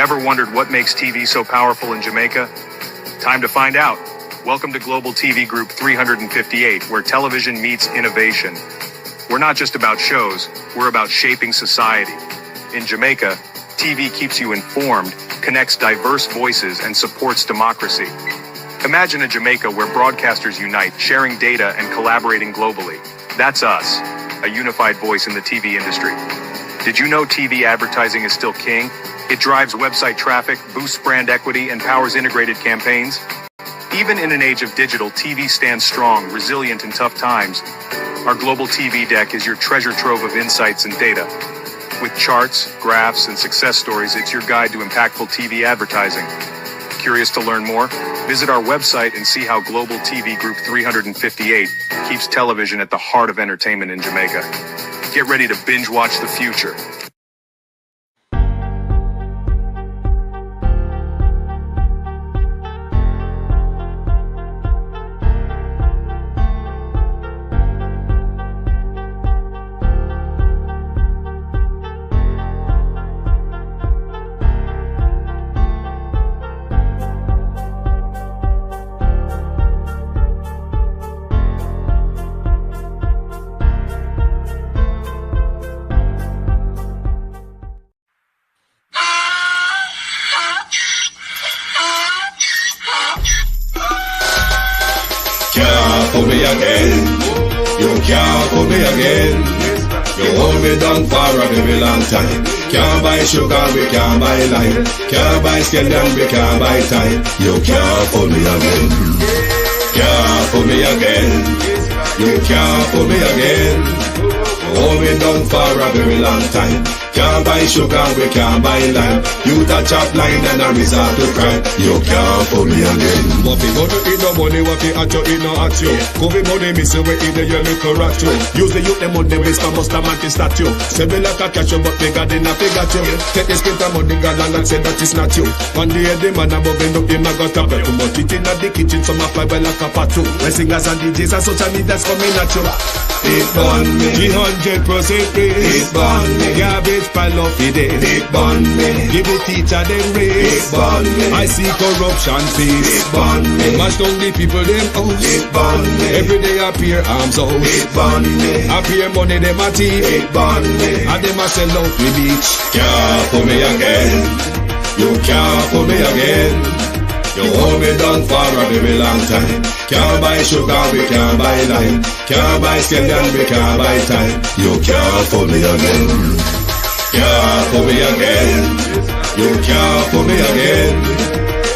Ever wondered what makes TV so powerful in Jamaica? Time to find out. Welcome to Global TV Group 358, where television meets innovation. We're not just about shows, we're about shaping society. In Jamaica, TV keeps you informed, connects diverse voices, and supports democracy. Imagine a Jamaica where broadcasters unite, sharing data and collaborating globally. That's us, a unified voice in the TV industry. Did you know TV advertising is still king? It drives website traffic, boosts brand equity, and powers integrated campaigns. Even in an age of digital, TV stands strong, resilient in tough times. Our Global TV deck is your treasure trove of insights and data. With charts, graphs, and success stories, it's your guide to impactful TV advertising. Curious to learn more? Visit our website and see how Global TV Group 358 keeps television at the heart of entertainment in Jamaica. Get ready to binge watch the future. Put me again, you can't put me again. You hold me down for a very long time. Can't buy sugar, we can't buy lime. Can't buy scallion, we can't buy time. You can't put me again. Can't put me again. You can't put me again. You hold me down for a very long time. Can't buy sugar, we can't buy lime. You touch up line and I resort to crime. You can't put me again. What we go to eat no money, what we at you, eat no at you. COVID money, miss away in the yellow correct you. Use the youth, the money, waste for most of the statue. Say we like a catch you, but we got in a figure you. Take the spit of money, girl, and say that is not you. One day the man above end up in my gut up. Too much it in the kitchen, some a fly by like a patu. My singers and DJs and social media's coming at you. It burn me. 300% raise. It burn me. Garbage pile of it. It burn me. Give the teacher them raise. It burn me. I see corruption face. It burn me. Mash down the people them house. It burn me. Every day appear arms out. It burn me. Appear money them a thief. It burn me. And them a sell out the beach. Can't put me again. You can't put me again. You hold me down for a very long time. Can't buy sugar, we can't buy lime. Can't buy scallion, we can't buy time. You can't put me again. Can't put me again. You can't put me again.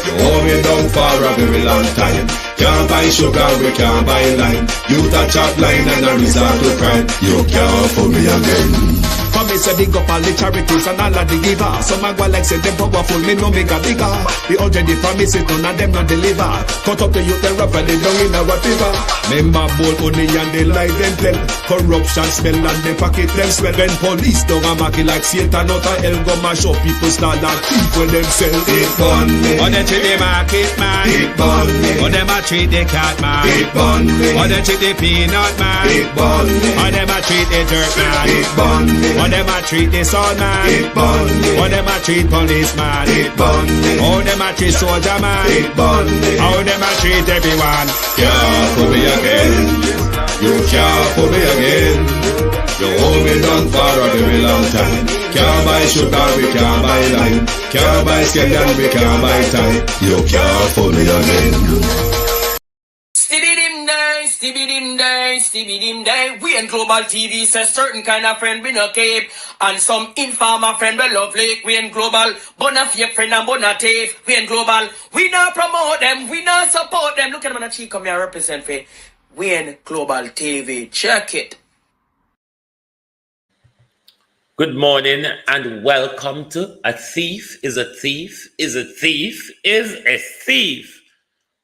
You hold me down for a very long time. Can't buy sugar, we can't buy lime. You touch up line and I resort to crime. You can't put me again. For me say big up all the charities and all of the givers. Some a go like say them powerful, me no make a bigger. The already promises none of them not deliver. Cut up the youth and rough and they down in our fever. Member bold only and they lie them tell. Corruption smell and they pocket them swell. When police don't a market like Satan out of hell, go mash up people start like thief when them sell. It burn me. Or they treat the market man. It burn me. Or them a treat the cat man. It burn me. Or they treat the peanut man. It burn me. Or them a treat the dirt man. It burn me. Or them a treat the sun man. It burn me. Or them a treat policeman. It burn me. How them a treat soldier man. It burn me. How them a treat everyone. Can't put me again. You can't put me again. You hold me down for a very long time. Can't buy sugar, we can't buy lime. Can't buy scallion, we can't buy time. You can't put me again. Stibby-dim day. We in Global TV says certain kind of friend we no keep. And some informer friend we love like. We in Global, bona fake friend and bona thief. We in Global, we not promote them, we not support them. Look at them on the cheek, come here represent for. We in Global TV, check it. Good morning and welcome to A Thief is a Thief is a Thief is a Thief.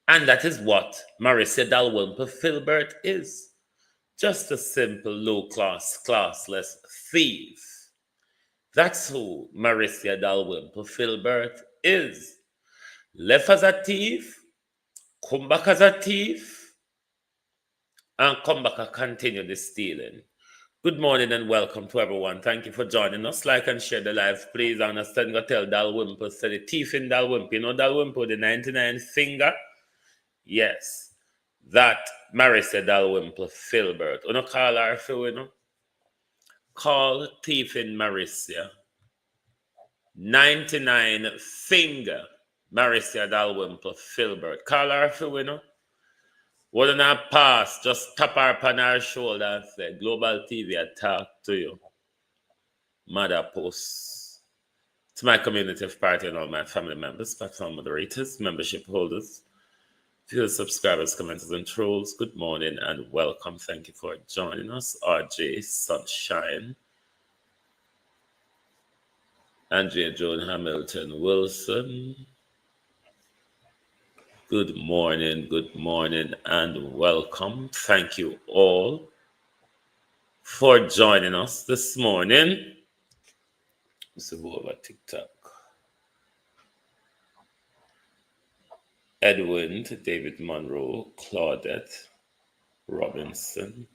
And that is what Marissa Dalwymple Filbert is. Just a simple, low-class, classless thief. That's who Marissa Dalwymple Filbert is. Left as a thief, come back as a thief, and come back and continue the stealing. Good morning and welcome to everyone. Thank you for joining us. Like and share the live, please. Understand, go tell Dalwimple, say the teeth in Dalwimple. You know Dalwimple, the 99 finger? Yes. That Marissa Dalwimple Filbert. You know call her for, you know? Call thief in Marissa. 99 finger. Marissa Dalwimple Filbert. Call her for, you know? Wouldn't have pass, just tap her upon her shoulder and say, Global TV, I talk to you. Mother posts. To my community of party and all my family members, platform moderators, membership holders, viewers, subscribers, commenters, and trolls, good morning and welcome. Thank you for joining us. RJ Sunshine, Andrea Joan Hamilton Wilson. Good morning, and welcome. Thank you all for joining us this morning. Let's go over TikTok. Edwin, David Monroe, Claudette Robinson.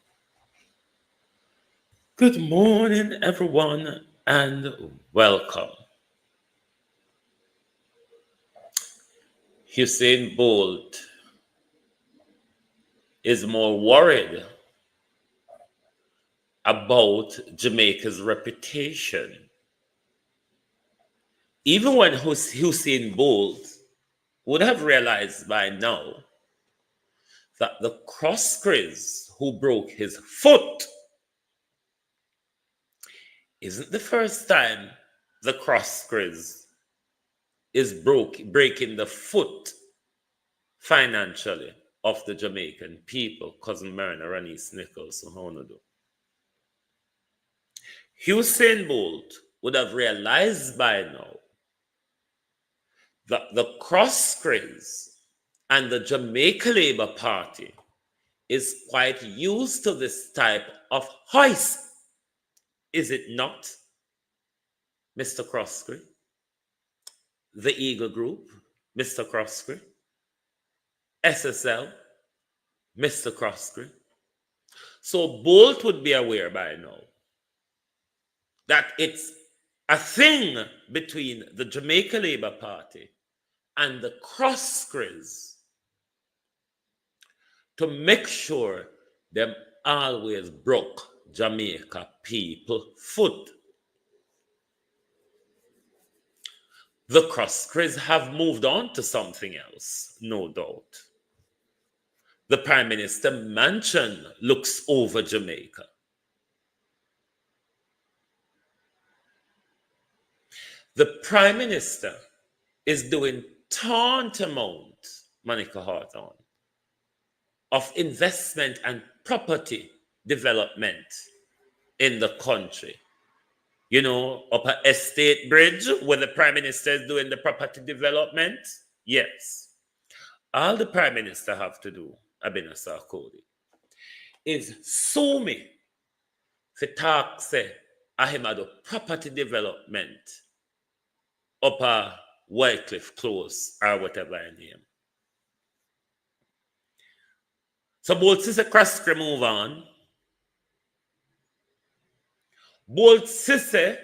Good morning, everyone, and welcome. Usain Bolt is more worried about Jamaica's reputation. Even when Usain Bolt would have realized by now that the cross-crizz who broke his foot isn't the first time the cross-crizz is breaking the foot financially of the Jamaican people. Cousin Mariner and East Nichols, so how do? Usain Bolt would have realized by now that the cross-crizz and the Jamaica Labour Party is quite used to this type of hoist. Is it not, Mr. Crosscrizz? The Eagle Group, Mr. Crosscrizz? SSL, Mr. Crosscrizz? So Bolt would be aware by now that it's a thing between the Jamaica Labour Party and the cross-crizz to make sure them always broke Jamaica people foot. The cross-crizz have moved on to something else, no doubt. The Prime Minister mansion looks over Jamaica. The Prime Minister is doing tantamount, Monica Hawthorne, of investment and property development in the country. You know, Upper Estate Bridge, where the Prime Minister is doing the property development? Yes. All the Prime Minister have to do, Abina Sarkodie, is sue me for talk say I him do property development Upper Wycliffe Close or whatever I name. So both sister Crosscrizz move on. Both sister,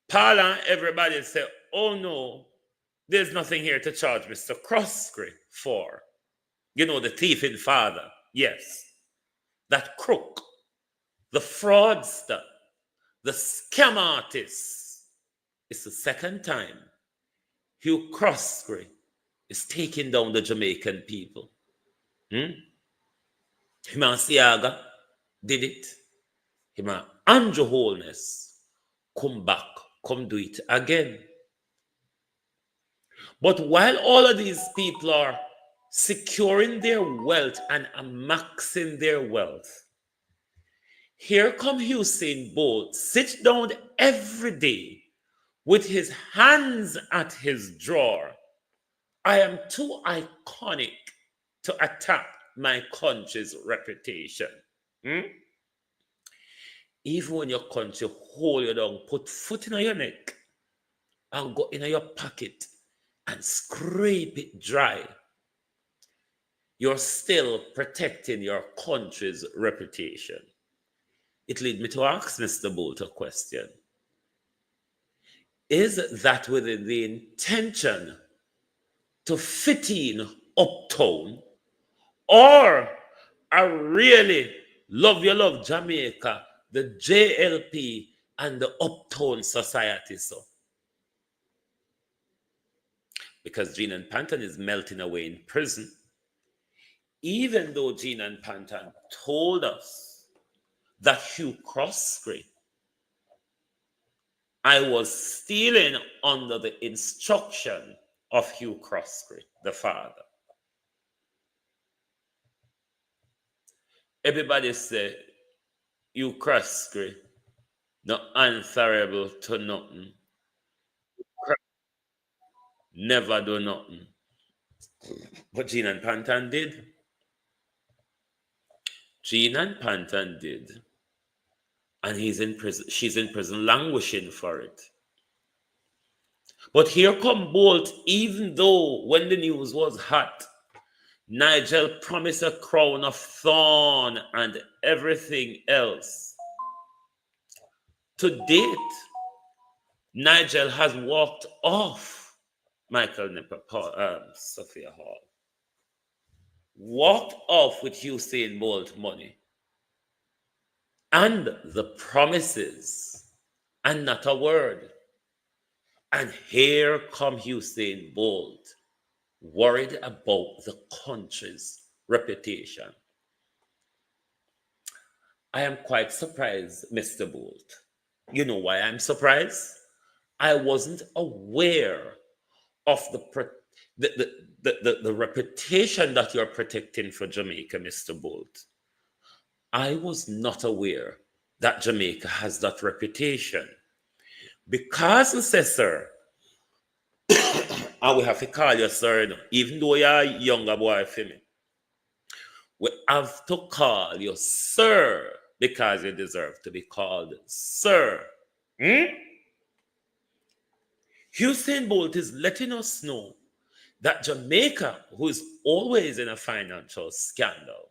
Paul and everybody say, oh no, there's nothing here to charge Mr. Crosscrizz for. You know, the thieving father. Yes. That crook. The fraudster. The scam artist. It's the second time Hugh Crosscrizz is taking down the Jamaican people. Him and Siaga did it. Him and Andrew Holness come back, come do it again. But while all of these people are securing their wealth and amassing their wealth, here come Usain Bolt, sit down every day with his hands at his drawer. I am too iconic to attack my country's reputation. Even when your country hold you down, put foot in your neck and go in your pocket and scrape it dry, you're still protecting your country's reputation. it leads me to ask Mr. Bolt a question. Is that within the intention to fit in Uptown, or I really love Jamaica, the JLP and the Uptown society? So, because Gene and Panton is melting away in prison, even though Gene and Panton told us that Hugh Croskery, I was stealing under the instruction of Hugh Croskery, the father. Everybody say Hugh Croskery not answerable to nothing. Never do nothing. But Gene and Panton did. Gene and Panton did. And he's in prison. She's in prison languishing for it. But here come Bolt, even though when the news was hot, Nigel promised a crown of thorn and everything else. To date, Nigel has walked off Michael Nipper, Sophia Hall. Walked off with Usain Bolt money. And the promises. And not a word. And here come Usain Bolt, worried about the country's reputation. I am quite surprised, Mr. Bolt. You know why I'm surprised? I wasn't aware of the reputation that you're protecting for Jamaica, Mr. Bolt. I was not aware that Jamaica has that reputation. Because, sir, and we have to call you sir, even though you're a younger boy for me, we have to call you sir because you deserve to be called sir. Usain Bolt is letting us know that Jamaica, who is always in a financial scandal,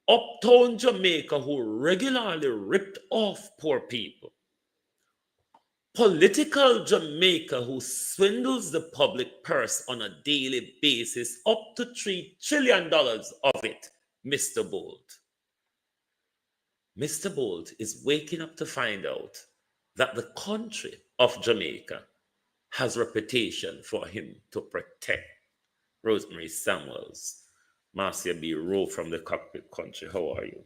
Uptown Jamaica, who regularly ripped off poor people, political Jamaica, who swindles the public purse on a daily basis, up to $3 trillion of it, Mr. Bolt. Mr. Bolt is waking up to find out that the country of Jamaica has reputation for him to protect. Rosemary Samuels, Marcia B. Rowe from the cockpit country, how are you?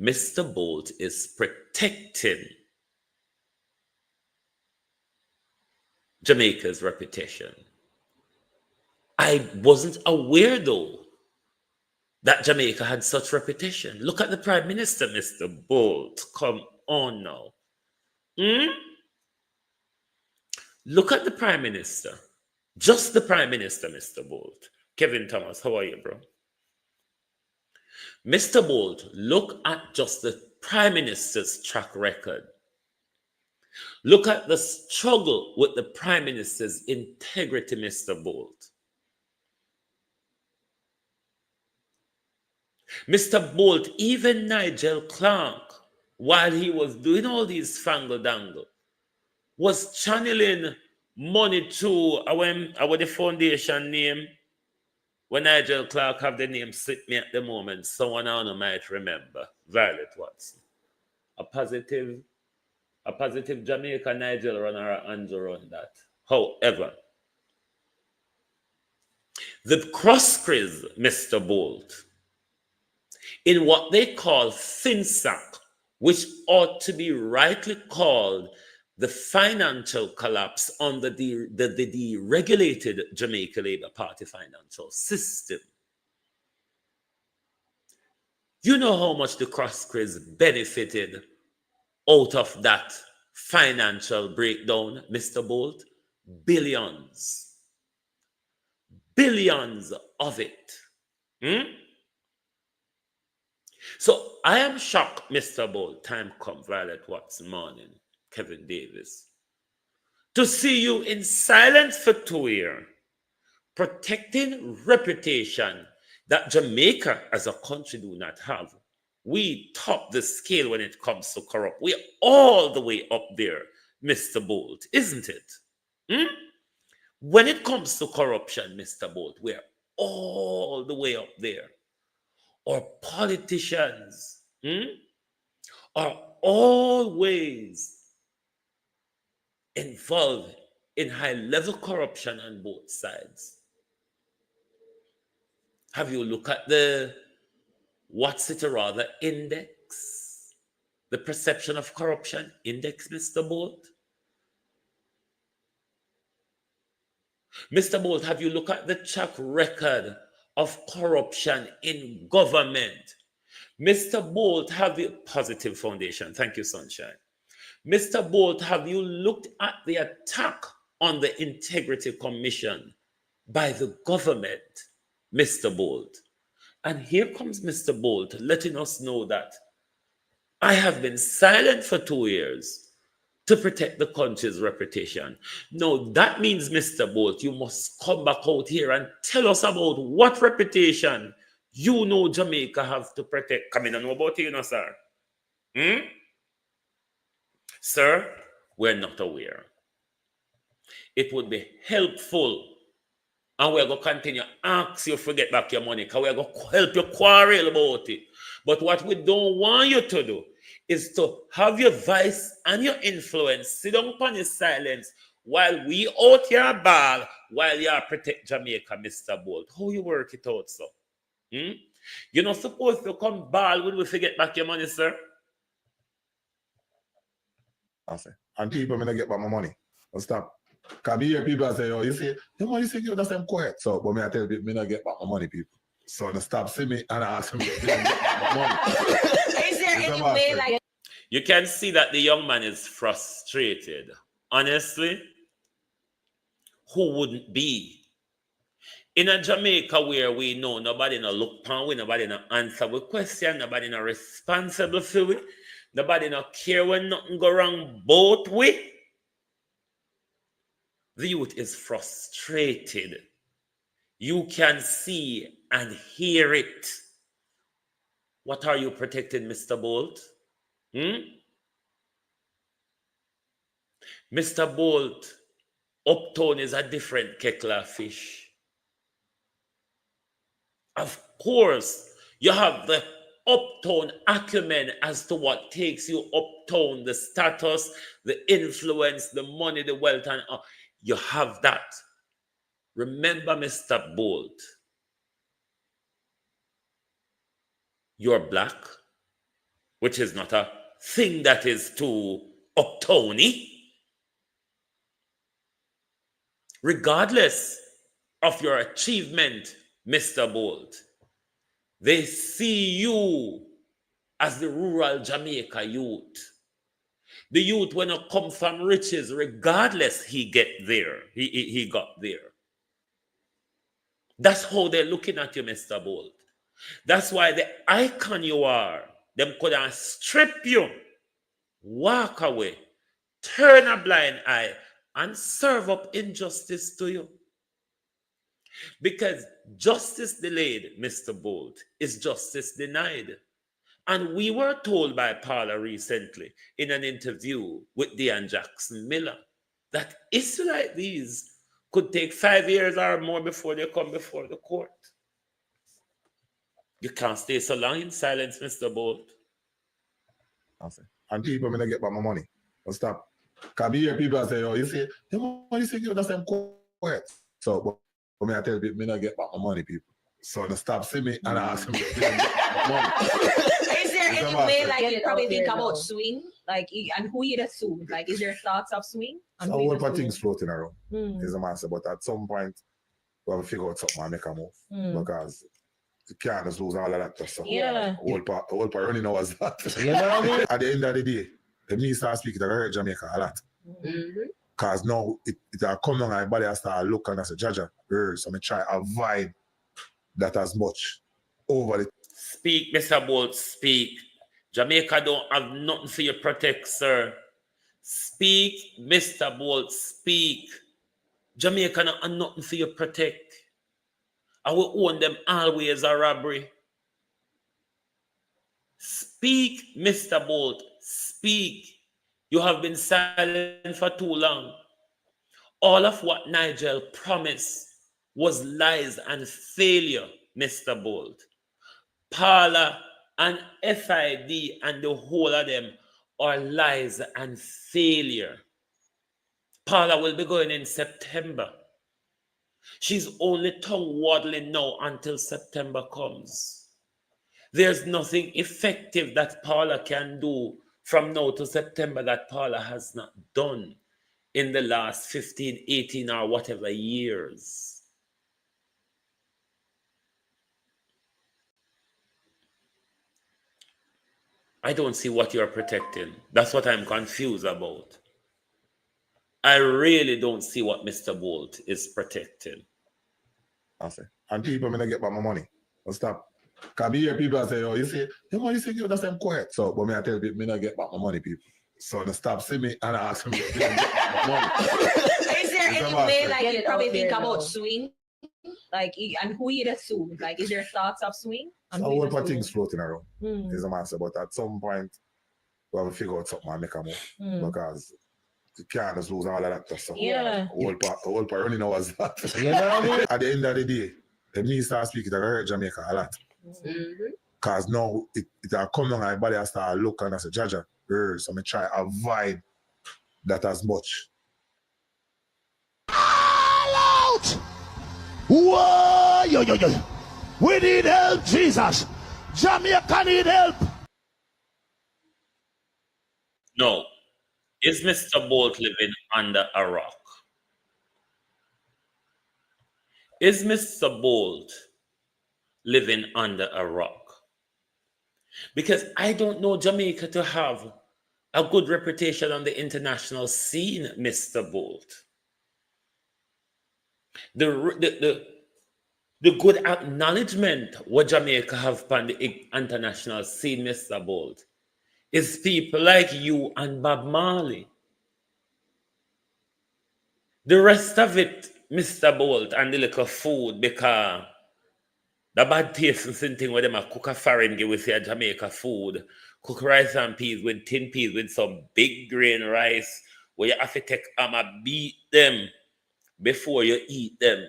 Mr. Bolt is protecting Jamaica's reputation. I wasn't aware, though, that Jamaica had such reputation. Look at the Prime Minister, Mr. Bolt. Come on now. Look at the Prime Minister. Just the Prime Minister, Mr. Bolt. Kevin Thomas, how are you, bro? Mr. Bolt, look at just the Prime Minister's track record. Look at the struggle with the Prime Minister's integrity, Mr. Bolt. Mr. Bolt, even Nigel Clark, while he was doing all these fangle-dangle, was channeling money to our the foundation name. When Nigel Clark have the name slip me at the moment, someone I know might remember, Violet Watson. A positive Jamaica Nigel run or Andrew run that. However, the Croskeries, Mr. Bolt, in what they call FinSac, which ought to be rightly called the financial collapse under the deregulated Jamaica Labour Party financial system. You know how much the Croskeries benefited out of that financial breakdown, Mr. Bolt? Billions. Billions of it. So I am shocked, Mr. Bolt. Time come, Violet Watson morning, Kevin Davis, to see you in silence for 2 years, protecting reputation that Jamaica as a country do not have, we top the scale when it comes to corrupt. We're all the way up there, Mr. Bolt, isn't it? Hmm? When it comes to corruption, Mr. Bolt, we're all the way up there. Our politicians are always involved in high-level corruption on both sides. Have you looked at the what's it rather index? The perception of corruption index, Mr. Bolt? Mr. Bolt, have you looked at the track record of corruption in government? Mr. Bolt, have you positive foundation? Thank you, Sunshine. Mr. Bolt, have you looked at the attack on the Integrity Commission by the government, Mr. Bolt? And here comes Mr. Bolt letting us know that I have been silent for 2 years to protect the country's reputation. No, that means, Mr. Bolt, you must come back out here and tell us about what reputation you know Jamaica have to protect. Come in and know about it, you know, sir. Sir, we're not aware. It would be helpful, and we're going to continue to ask you to get back your money, because we're going to help you quarrel about it. But what we don't want you to do is to have your vice and your influence sit down upon your silence while we out here ball, while you protect Jamaica, Mr. Bolt. How you work it out, sir? You're not supposed to come ball when we forget back your money, sir. And people may not get back my money. I'll stop. Because you hear people say, oh, you say you that's them quiet. So, but me I tell people, me not get back my money, people. So they stop see me and ask me to get back my money. Is there any way like you can see that the young man is frustrated. Honestly, who wouldn't be? In a Jamaica where we know nobody no look pan we, nobody no answer with question, nobody no responsible for we, nobody no care when nothing go wrong both way. The youth is frustrated. You can see and hear it. What are you protecting, Mr. Bolt? Mr. Bolt, Uptown is a different kettle of fish. Of course, you have the Uptown acumen as to what takes you uptown, the status, the influence, the money, the wealth, and you have that. Remember, Mr. Bolt, you're black, which is not a thing that is too uptowny. Regardless of your achievement, Mr. Bolt, they see you as the rural Jamaica youth. The youth when it come from riches, regardless he get there, he got there. That's how they're looking at you, Mr. Bolt. That's why the icon you are, them could have strip you, walk away, turn a blind eye, and serve up injustice to you. Because justice delayed, Mr. Bolt, is justice denied. And we were told by Paula recently in an interview with Dean Jackson Miller that issues like these could take 5 years or more before they come before the court. You can't stay so long in silence, Mr. Bolt. And people may not get back my money. I'll stop. Because you hear people say, oh, you say you that's them quiet. So, but me I tell people, me not get back my money, people. So they stop see me and ask me to get back my money. Is there any way like you probably think about swing? Like and who you'd assume? Like is there thoughts of swing? So a whole lot of things floating around. Is a master, but at some point we have to figure out something and make a move. Because you can't just lose all of that stuff. Yeah. Whole part running hours that. You know what I mean? At the end of the day, the minister start speaking to Jamaica a lot. Because now it come down and everybody has to look and say, Jaja, so I try to avoid that as much over the. Speak, Mr. Bolt, speak. Jamaica don't have nothing for you to protect, sir. Speak, Mr. Bolt, speak. Jamaica don't have nothing for you to protect. I will own them always a robbery. Speak, Mr. Bolt, speak. You have been silent for too long. All of what Nigel promised was lies and failure, Mr. Bolt. Parla and FID and the whole of them are lies and failure. Paula will be going in September. She's only tongue waddling now until September comes. There's nothing effective that Paula can do from now to September that Paula has not done in the last 15, 18 or whatever years. I don't see what you're protecting. That's what I'm confused about. I really don't see what Mr. Bolt is protecting. I say, and people may not get back my money. But stop. Can be hear people say, oh, you say you that's them quiet. So, but me I tell people, me not get back my money, people. So they stop see me and ask me, me not get back my money. Is there any way, like, you probably think about suing? Like, and who you sue? Like, is there thoughts of suing? A whole lot of things floating around. Is a matter, but at some point, we have to figure out something and make a move. Because you can't just lose all of that stuff. Yeah. The whole part running was that. You know what I mean? At the end of the day, the me start speaking, I hurt Jamaica a lot. Because now it come down and body I start look and I say, Jaja, so I try to avoid that as much. All out! Whoa, yo. We need help, Jesus. Jamaica need help. No. Is Mr. Bolt living under a rock? Is Mr. Bolt living under a rock? Because I don't know Jamaica to have a good reputation on the international scene, Mr. Bolt. The good acknowledgement what Jamaica have on the international scene, Mr. Bolt, is people like you and Bob Marley. The rest of it, Mr. Bolt, and the little food, because the bad tasting thing where them a cook a foreign give with your Jamaica food, cook rice and peas with tin peas with some big grain rice, where you have to take beat them before you eat them.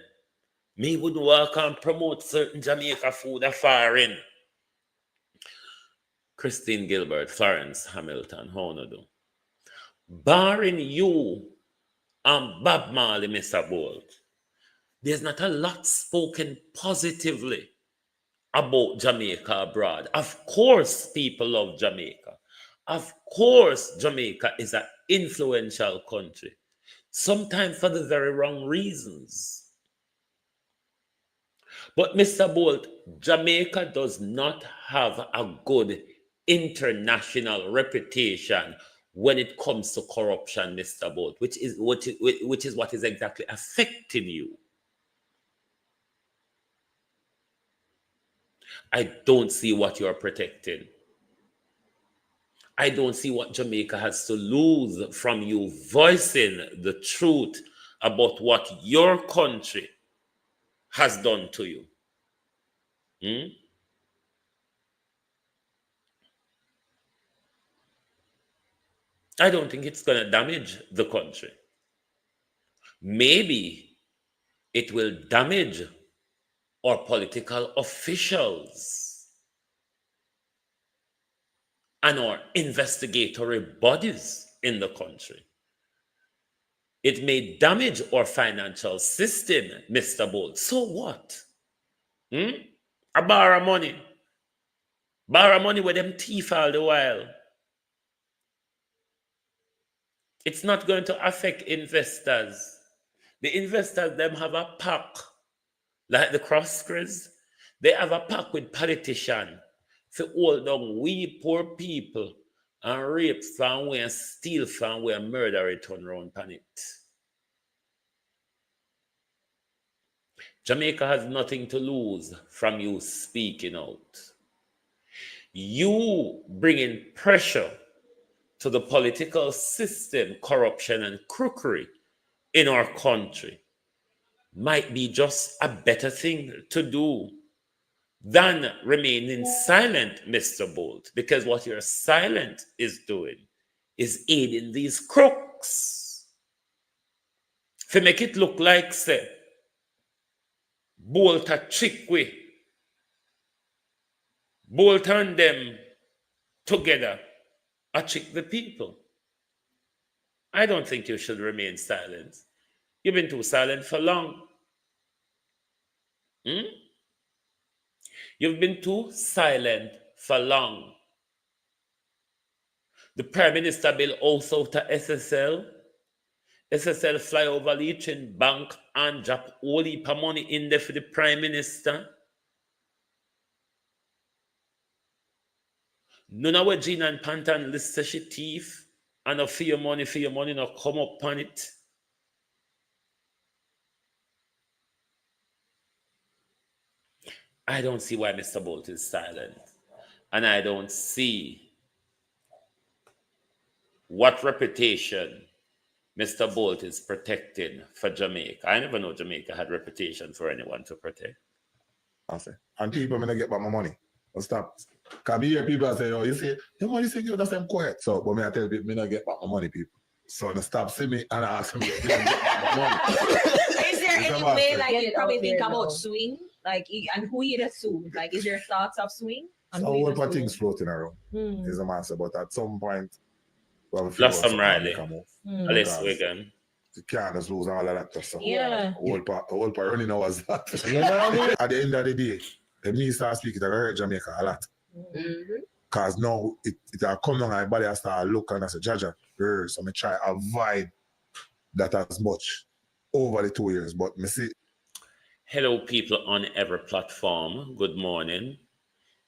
Me wouldn't walk and promote certain Jamaica food a foreign. Christine Gilbert, Florence Hamilton, how no do? Barring you and Bob Marley, Mr. Bolt, there's not a lot spoken positively about Jamaica abroad. Of course, people love Jamaica. Of course, Jamaica is an influential country, sometimes for the very wrong reasons. But Mr. Bolt, Jamaica does not have a good international reputation when it comes to corruption, Mr. Bolt, which is what is exactly affecting you. I don't see what you're protecting. I don't see what Jamaica has to lose from you voicing the truth about what your country has done to you. I don't think it's going to damage the country. Maybe it will damage our political officials and our investigatory bodies in the country. It may damage our financial system, Mr. Bolt. So what? I borrow money. Borrow money with them thief all the while. It's not going to affect investors. The investors, them have a pack, like the Crosscrews. They have a pack with politicians to hold down we poor people and rape from where and steal from where and murder it on around on it. Jamaica has nothing to lose from you speaking out. You bringing pressure to the political system, corruption and crookery in our country might be just a better thing to do than remaining silent, Mr. Bolt, because what your silent is doing is aiding these crooks. To make it look like, say, Bolt a trick way, Bolt and them together a trick the people. I don't think you should remain silent. You've been too silent for long. You've been too silent for long. The Prime Minister bill also to SSL. SSL fly over Legion Bank and drop all heap of money in there for the Prime Minister. None of what Gina and Pantan list to she thief and for your money not come up on it. I don't see why Mr. Bolt is silent. And I don't see what reputation Mr. Bolt is protecting for Jamaica. I never know Jamaica had reputation for anyone to protect. And people may not get back my money. I'll stop. Because you hear people say, oh, you say, your money say you the same quiet. So, but me I tell people, me not get back my money, people. So they stop see me and I ask them, get back my money. Is there any way, like, you probably think about swing? Like, and who you'd assume? Like, is there thoughts of swing? So a whole lot of things floating around. Is a master, but at some point, Lost some Riley. Alice Wigan. You can't just lose all of that stuff. Yeah. A whole part running hours that. You know what I mean? At the end of the day, the me start speaking, I hurt Jamaica a lot. Because now it come down and my body start look and I say, Jaja, so I try to avoid that as much over the 2 years. But me see. Hello, people on every platform. Good morning.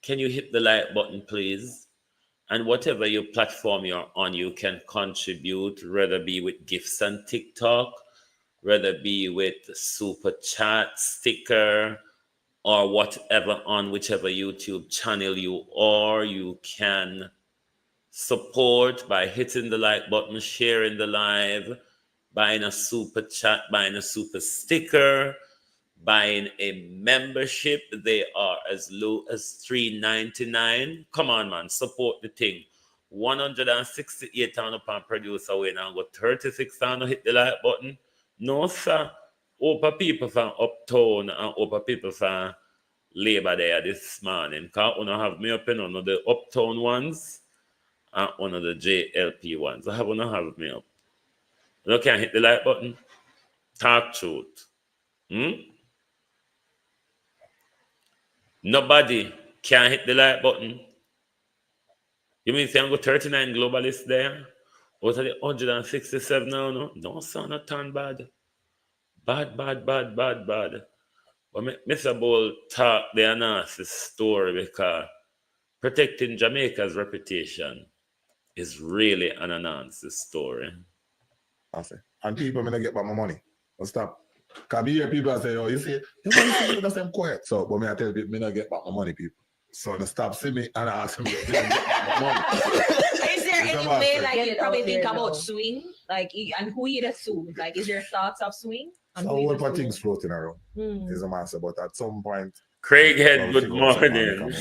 Can you hit the like button, please? And whatever your platform you're on, you can contribute, whether be with gifts on TikTok, whether be with super chat, sticker, or whatever on whichever YouTube channel you are. You can support by hitting the like button, sharing the live, buying a super chat, buying a super sticker, buying a membership. They are as low as $3.99. Come on, man, support the thing. 168 on upon producer way now, got 36 on hit the like button. No, sir. Opa people from Uptown and Opa people from Labor there this morning. Because I have me up in one of the Uptown ones and one of the JLP ones. I have me up. You can't hit the like button. Talk truth. Nobody can hit the like button. You mean say I'm got 39 globalists there? Out of the 167 now? No, don't sound not turn bad. Bad. But Mr. Bolt talk the nasty story because protecting Jamaica's reputation is really an unanswered story. And people may not get back my money. I'll stop. Because you hear people say, oh, you see, your money say you the same quiet. So, but me I tell people, me not get back my money, people. So they stop see me and I ask them, get back my money. Is there any way, like, you probably think about swing? Like, and who you'd assume? Like, is there thoughts of swing? So a whole lot of things floating around. Is a master, but at some point, Craighead, good morning.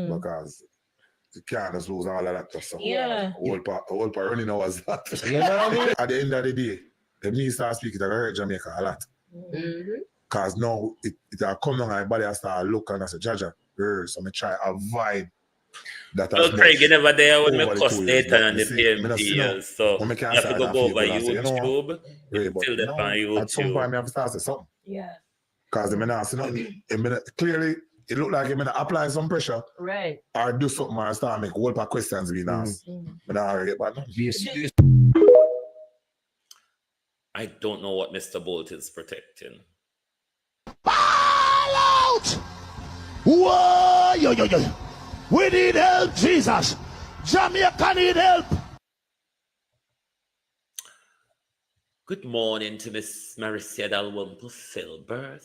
Because you can't just lose all of that stuff. Yeah. A whole part running hours that. You know what I mean? At the end of the day, the me start speaking, I hurt Jamaica a lot. Because now it come down and my body start look and I say, Jaja, so I try to avoid that. Well, Craig, you never there when me cuss Nathan and the PMT, so you have to go over YouTube. Till the on YouTube. At some point, I have to start saying something. Yeah. Because they may not see nothing. Clearly, it look like they may not apply some pressure. Right. Or do something or start make a whole lot of questions being asked. But I already get back now. I don't know what Mr. Bolt is protecting. Ball out! Whoa, yo. We need help, Jesus. Jamaica need help. Good morning to Miss Marcia Dalwumple Filbert.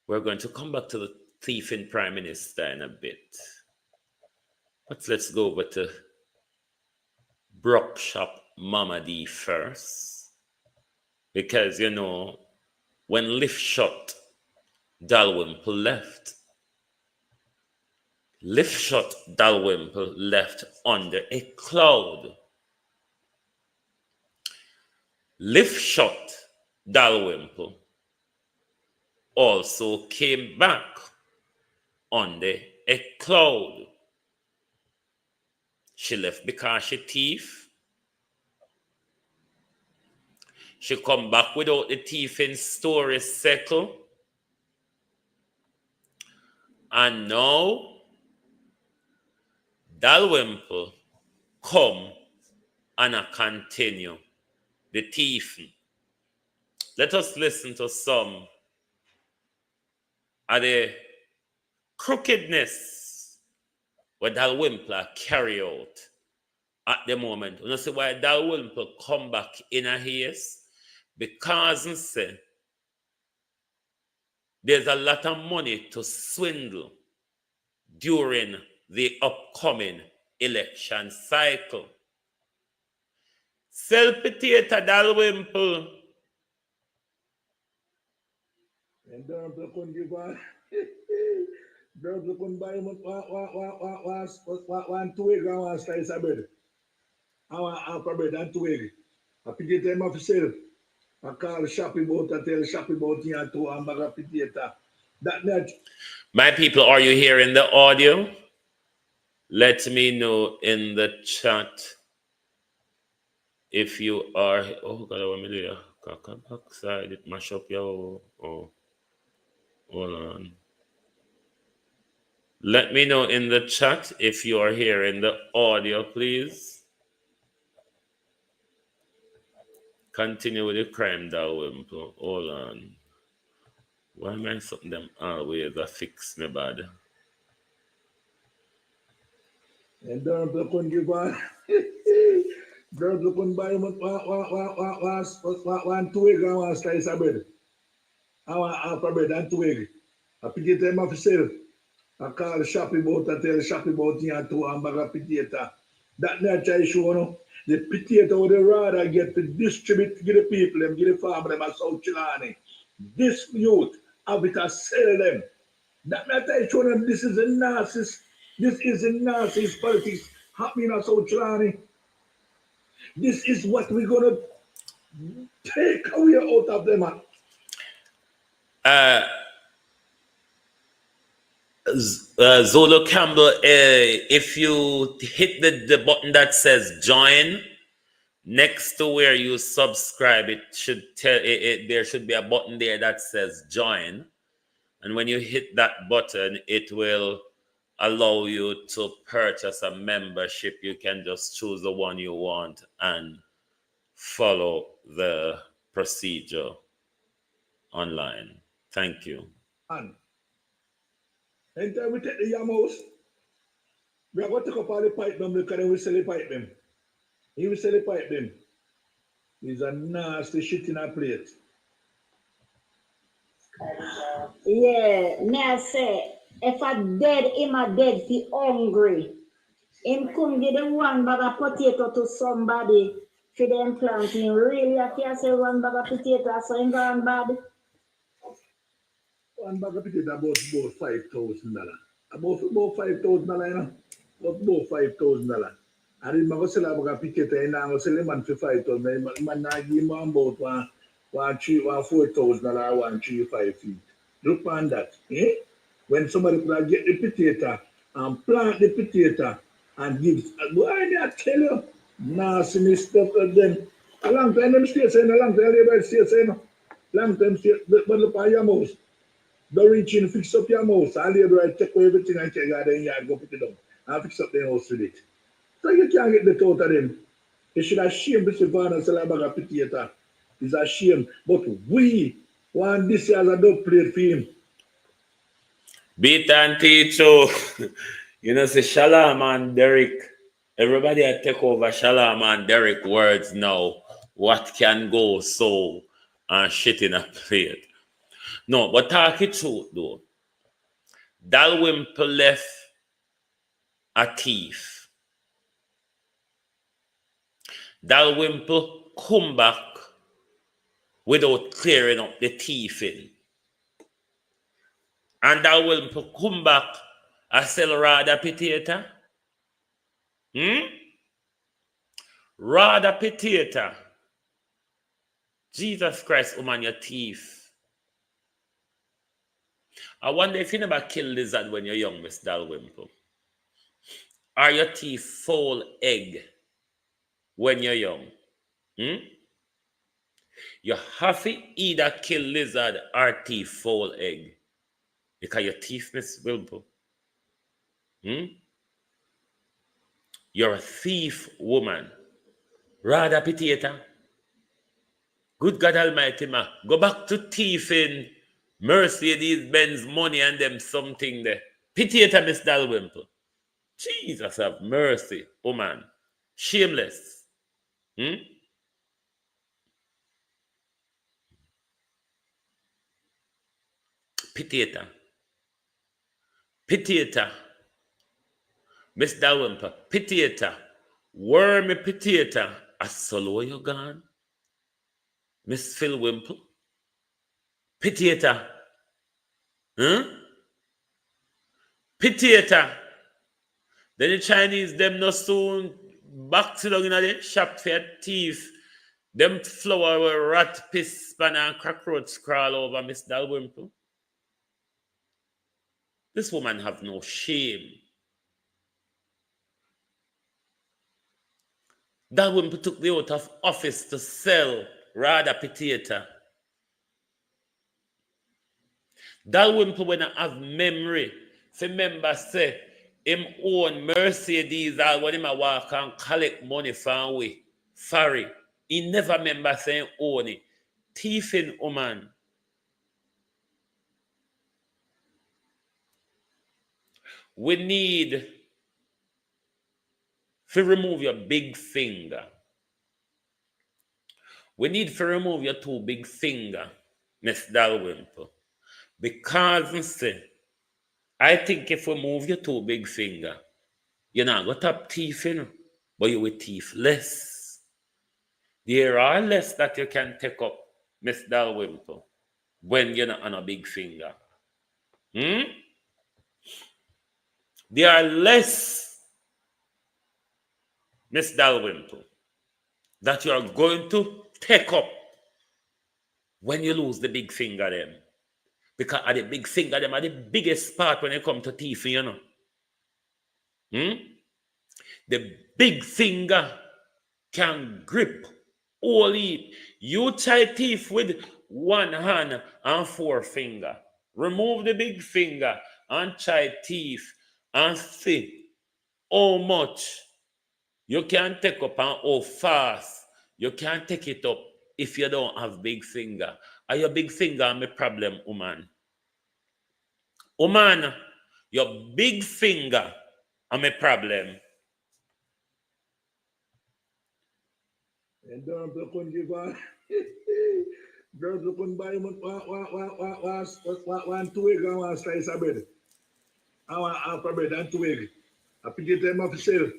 We're going to come back to the thieving Prime Minister in a bit. But let's go over to Brock Shop Mama D first. Because, you know, when Lift shut, Dalwumple left. Lift shot Dalrymple left under a cloud. Lift shot Dalrymple also came back under a cloud. She left because she thief. She come back without the thief in story circle. And now Dalrymple come and I continue the thieving. Let us listen to some of the crookedness what Dalrymple carry out at the moment. You know see why Dalrymple come back in a haste? Because he say there's a lot of money to swindle during the upcoming election cycle. Sell potato Dalrymple. And Dalrymple couldn't give one. Dalrymple couldn't buy him one 2 egg and one slice of bread. I want half a bread and 2 egg. I pick it him off for sale. I call the shopping boat and tell the shopping boat here and 2 hamburger potato. That net. My people, are you hearing the audio? Let me know in the chat if you are. Oh God, I want me to do that. Backside, it mash up your. Oh, hold on. Let me know in the chat if you are hearing the audio, please. Continue with the crime, Dalrymple. Hold on. Why am I something them always a fix me bad? And Dalrymple couldn't give one. Dalrymple couldn't buy him one 2 egg and one slice of bread. I want half a bread and 2 egg. I pick it him off for sale. I call the shopping boat and tell the shopping boat here and 2 hamburger potato. That net I show no. The potato would rather get to distribute to the people, them, give the farmer them at South Chilani. This youth have it to sell them. That net I show them this is a narcissist. This is a narcissist politics happening at South Chilani. This is what we're gonna take away out of them. Zolo Campbell, if you hit the button that says join next to where you subscribe, it should tell there should be a button there that says join, and when you hit that button, it will allow you to purchase a membership. You can just choose the one you want and follow the procedure online. Thank you. Anytime we take the yam house, we are going to take up all the pipe them because we sell the pipe them. He will sell the pipe them. He's a nasty shit in a plate. Yeah, may I say, if I dead, him a dead fi hungry. Him couldn't give them one bag of potato to somebody for them planting. Really, I can't say one bag of potato, so him gone bad. One bag of potato about $5,000. About $5,000, you know? About $5,000. And if I go sell a bag of potato, and I go sell a man for $5,000, man I give him about $4,000 or 135 feet. Look on that. Eh? When somebody could get the potato and plant the potato and give, why I tell you, nasty stuff of them. A long time them stay saying, a long time everybody stay saying, long time stay, but look at your mouse. Don't reach in, fix up your mouse. I'll labor, take away everything and take out the yard, go put it down. And fix up the house with it. So you can't get the out of them. You should have shame Mr. Van and sell a bag of potato. It's a shame. But we want this year as a dog plate for him. Beat and teach you. You know, say Shalom and Derek. Everybody I take over Shalom and Derek words now. What can go so and shit in a plate. No, but talk it truth though. Dalrymple left a thief. Dalrymple come back without clearing up the thieving. And Dalrymple come back I sell rather potato. Rather potato. Jesus Christ, woman, your thief. I wonder if you never kill lizard when you're young, Miss Dalrymple. Are your teeth full egg when you're young? You have to either kill lizard or teeth full egg. Because your teeth, Miss Wilbur. You're a thief woman. Rather potato. Good God Almighty, ma. Go back to thieving Mercedes-Benz money and them something there. Potato, Miss Dalrymple. Jesus have mercy, woman. Shameless. Potato. Potato. Miss Dalrymple. Potato. Wormy potato. A solo you gone. Miss Phil Wimple. Potato. Potato. Then the Chinese, them no soon back to down in the shop for teeth. Them flower where rat, piss, span, and cockroach crawl over Miss Dalrymple. This woman have no shame. Dalrymple took the oath of office to sell rather potato. Dalrymple when I have memory, remember say, him own Mercedes or when him a walk and collect money from we. Sorry. He never remember saying own it. Thiefing woman. We need to remove your big finger. We need to remove your two big finger, Miss Dalrymple. Because say, I think if we move your two big finger, you're not going to top thieving, but you will thief less. There are less that you can take up, Miss Dalrymple, when you're not on a big finger. There are less, Miss Dalrymple, that you are going to take up when you lose the big finger them. Because the big finger them are the biggest part when it comes to thieving, you know. The big finger can grip all it. You try thief with one hand and four finger. Remove the big finger and try thief and see how much you can take up and how fast you can take it up if you don't have big finger. Are your big finger my problem, woman? Woman, your big finger are my problem. And don't look on give don't look on buy one 2 egg and one slice of bread. I want half a bread and 2 egg. I pick it them off sale.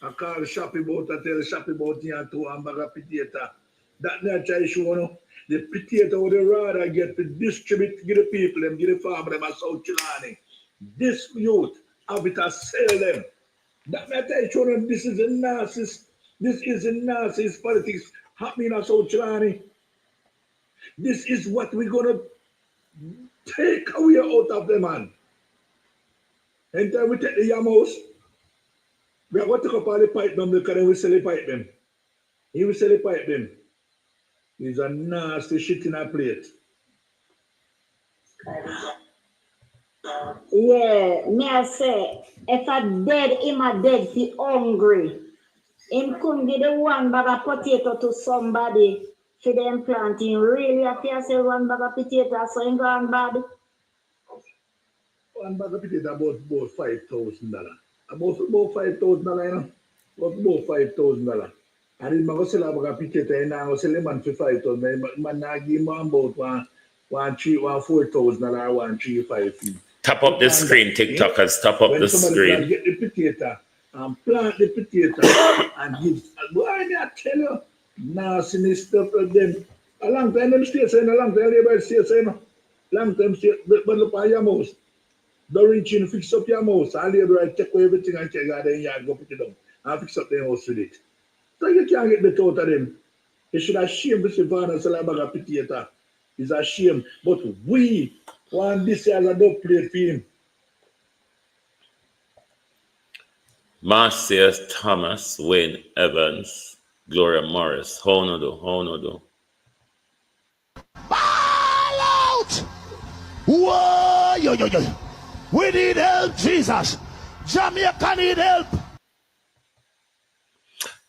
I call the shop about, I tell the shop about here and 2 hamburger potato. That not try show no. The potato would rather get to distribute, give the people, them, give the farmer, them, a South Chilani. This youth have it to sell them. That not try show no. This is a narcissist. This is a narcissist politics happening in South Chilani. This is what we're gonna take away out of them, man. And then we take the yam house. We are going to take up all the pipe them because we sell the pipe them. He will sell the pipe them. He's a nasty shit in a plate. Yeah, me I say, if I dead, him a dead, he hungry. Him couldn't give the one bag of potato to somebody for them planting. Really, I feel say one bag of potato, so him gone bad. One bag of potato about $5,000. About $5,000, you know? About $5,000. And he's going to sell a bag of potato and I'm going to sell him man for $5,000. Man, I give him about $4,000 or $1,350. Tap up the screen, TikTokers. Tap up the screen. Get the potato and plant the potato and give. Why I tell you, nasty stuff of them. A long time them stay saying, a long time everybody stay saying, long time stay, but look at your mouse. Don't reach in, fix up your mouse, and labor and take away everything and take out the yard, go put it down, and fix up the house with it. So you can't get the out of them. You should have shame to Savannah Salabaga Potato. It's a shame. But we want this as a dub plate for him. Marcius Thomas, Wayne Evans, Gloria Morris. How no do? How no do? Ball out! Whoa, yo, yo, yo. We need help, Jesus. Jamaica need help.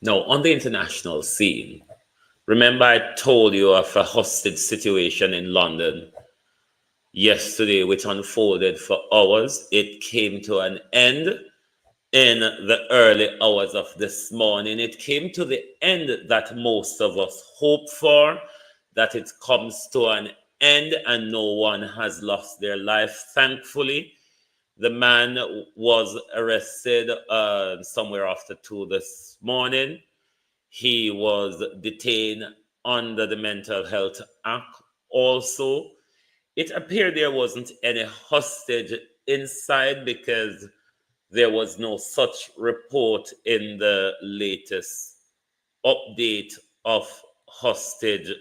Now, on the international scene, remember I told you of a hostage situation in London yesterday, which unfolded for hours. It came to an end in the early hours of this morning. It came to the end that most of us hope for, that it comes to an end and no one has lost their life, thankfully. The man was arrested somewhere after 2 this morning. He was detained under the Mental Health Act also. It appeared there wasn't any hostage inside because there was no such report in the latest update of hostage.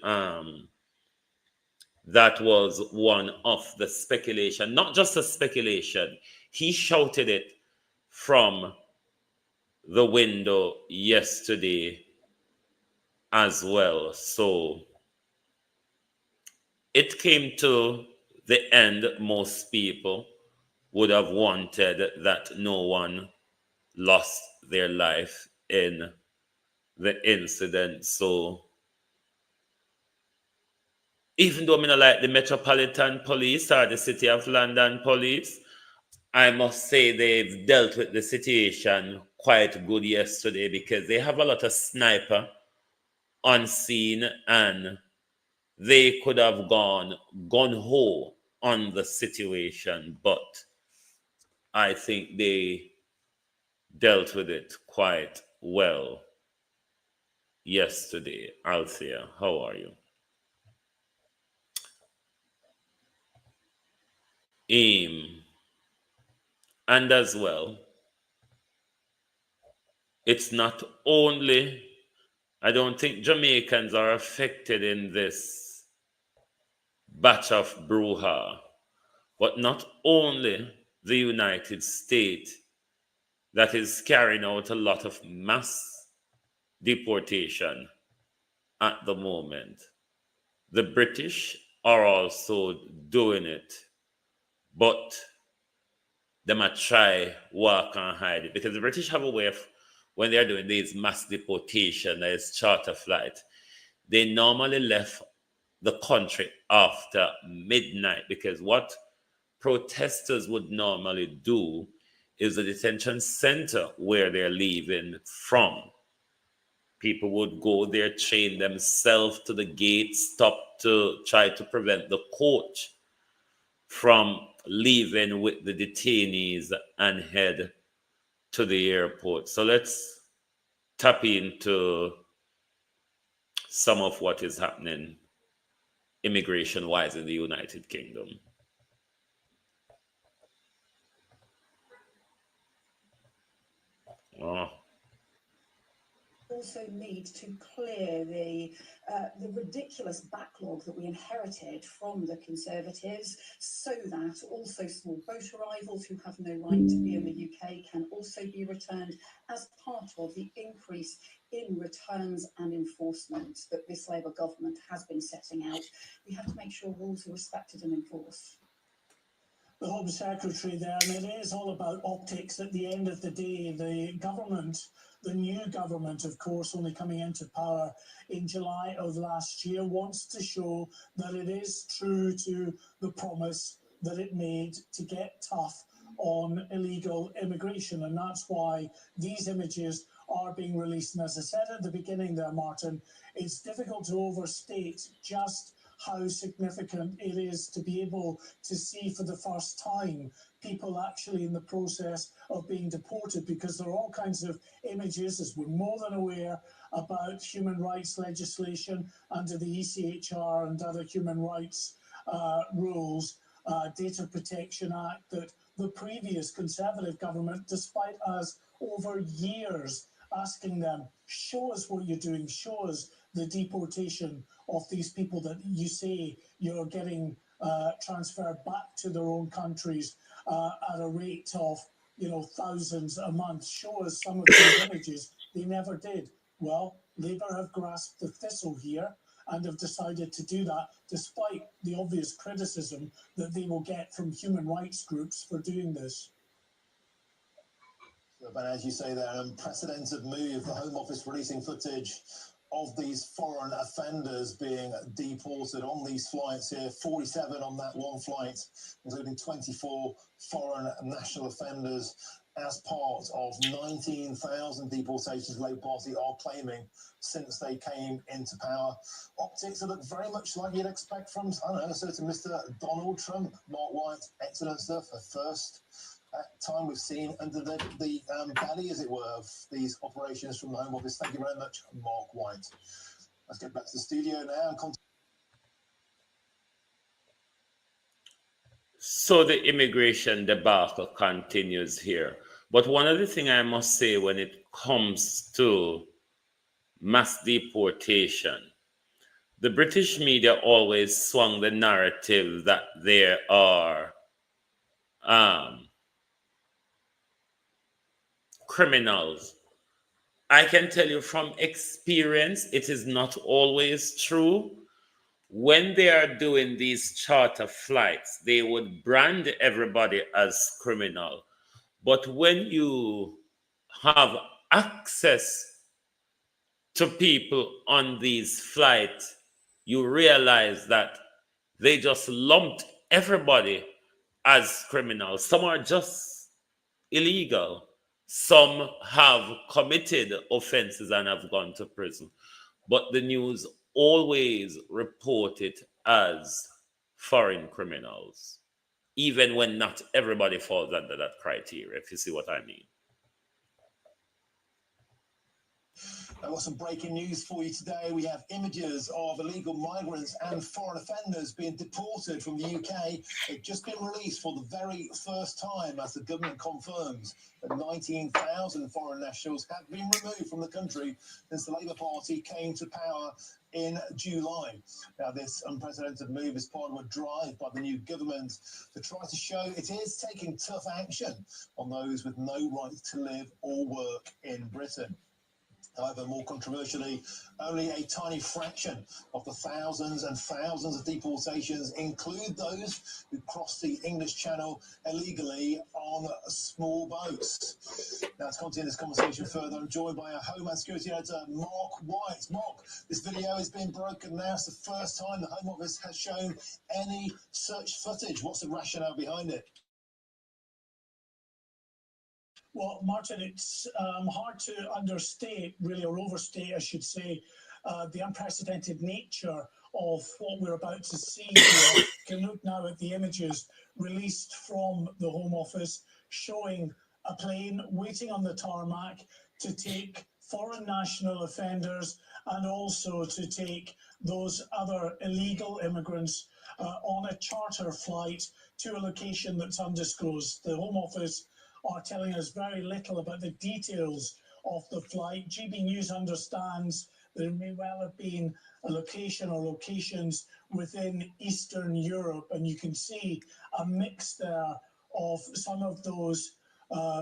That was one of the speculation, not just a speculation. He shouted it from the window yesterday as well. So it came to the end. Most people would have wanted that no one lost their life in the incident. So even though I don't like the Metropolitan Police or the City of London Police, I must say they've dealt with the situation quite good yesterday because they have a lot of sniper on scene and they could have gone gun-ho on the situation, but I think they dealt with it quite well yesterday. Althea, how are you? And as well, it's not only, I don't think Jamaicans are affected in this batch of brouhaha, but not only the United States that is carrying out a lot of mass deportation at the moment. The British are also doing it, but they might try walk and hide it because the British have a way of, when they're doing these mass deportation, as charter flight, they normally left the country after midnight because what protesters would normally do is the detention center where they're leaving from. People would go there, chain themselves to the gate, stop to try to prevent the coach from leaving with the detainees and head to the airport. So let's tap into some of what is happening immigration-wise in the United Kingdom. Also need to clear the ridiculous backlog that we inherited from the Conservatives so that also small boat arrivals who have no right to be in the UK can also be returned as part of the increase in returns and enforcement that this Labour government has been setting out. We have to make sure rules are respected and enforced. The Home Secretary there, and it is all about optics at the end of the day. The government, the new government, of course, only coming into power in July of last year, wants to show that it is true to the promise that it made to get tough on illegal immigration. And that's why these images are being released. And as I said at the beginning there, Martin, it's difficult to overstate just how significant it is to be able to see for the first time people actually in the process of being deported, because there are all kinds of images, as we're more than aware, about human rights legislation under the ECHR and other human rights rules, Data Protection Act, that the previous Conservative government, despite us over years asking them, show us what you're doing, show us the deportation of these people that you say you're getting transferred back to their own countries at a rate of, thousands a month. Show us some of these images. They never did. Well, Labour have grasped the thistle here and have decided to do that, despite the obvious criticism that they will get from human rights groups for doing this. But as you say, there, an unprecedented move, the Home Office releasing footage of these foreign offenders being deported on these flights here, 47 on that one flight, including 24 foreign national offenders, as part of 19,000 deportations the Labour Party are claiming since they came into power. Optics that look very much like you'd expect from, I don't know, a certain Mr. Donald Trump. Mark White, excellent stuff. The first time we've seen under the belly, as it were, of these operations from the Home Office. Thank you very much, Mark White. Let's get back to the studio now. So the immigration debacle continues here. But one other thing I must say when it comes to mass deportation, the British media always swung the narrative that there are criminals. I can tell you from experience, it is not always true. When they are doing these charter flights, they would brand everybody as criminal. But when you have access to people on these flights, you realize that they just lumped everybody as criminals. Some are just illegal. Some have committed offenses and have gone to prison. But the news always report it as foreign criminals, even when not everybody falls under that criteria, if you see what I mean. I've got some breaking news for you today. We have images of illegal migrants and foreign offenders being deported from the UK. They've just been released for the very first time, as the government confirms that 19,000 foreign nationals have been removed from the country since the Labour Party came to power in July. Now, this unprecedented move is part of a drive by the new government to try to show it is taking tough action on those with no right to live or work in Britain. However, more controversially, only a tiny fraction of the thousands and thousands of deportations include those who cross the English Channel illegally on small boats. Now, to continue this conversation further, I'm joined by our Homeland Security Editor, Mark White. Mark, this video is being broken now. It's the first time the Home Office has shown any such footage. What's the rationale behind it? Well, Martin, it's hard to understate, really, or overstate, I should say, the unprecedented nature of what we're about to see here. You can look now at the images released from the Home Office showing a plane waiting on the tarmac to take foreign national offenders and also to take those other illegal immigrants on a charter flight to a location that's undisclosed. The Home Office are telling us very little about the details of the flight. GB News understands there may well have been a location or locations within Eastern Europe, and you can see a mix there of some of those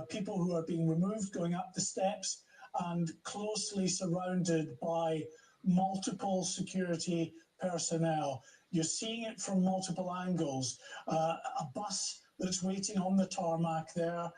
people who are being removed going up the steps and closely surrounded by multiple security personnel. You're seeing it from multiple angles. A bus that's waiting on the tarmac there,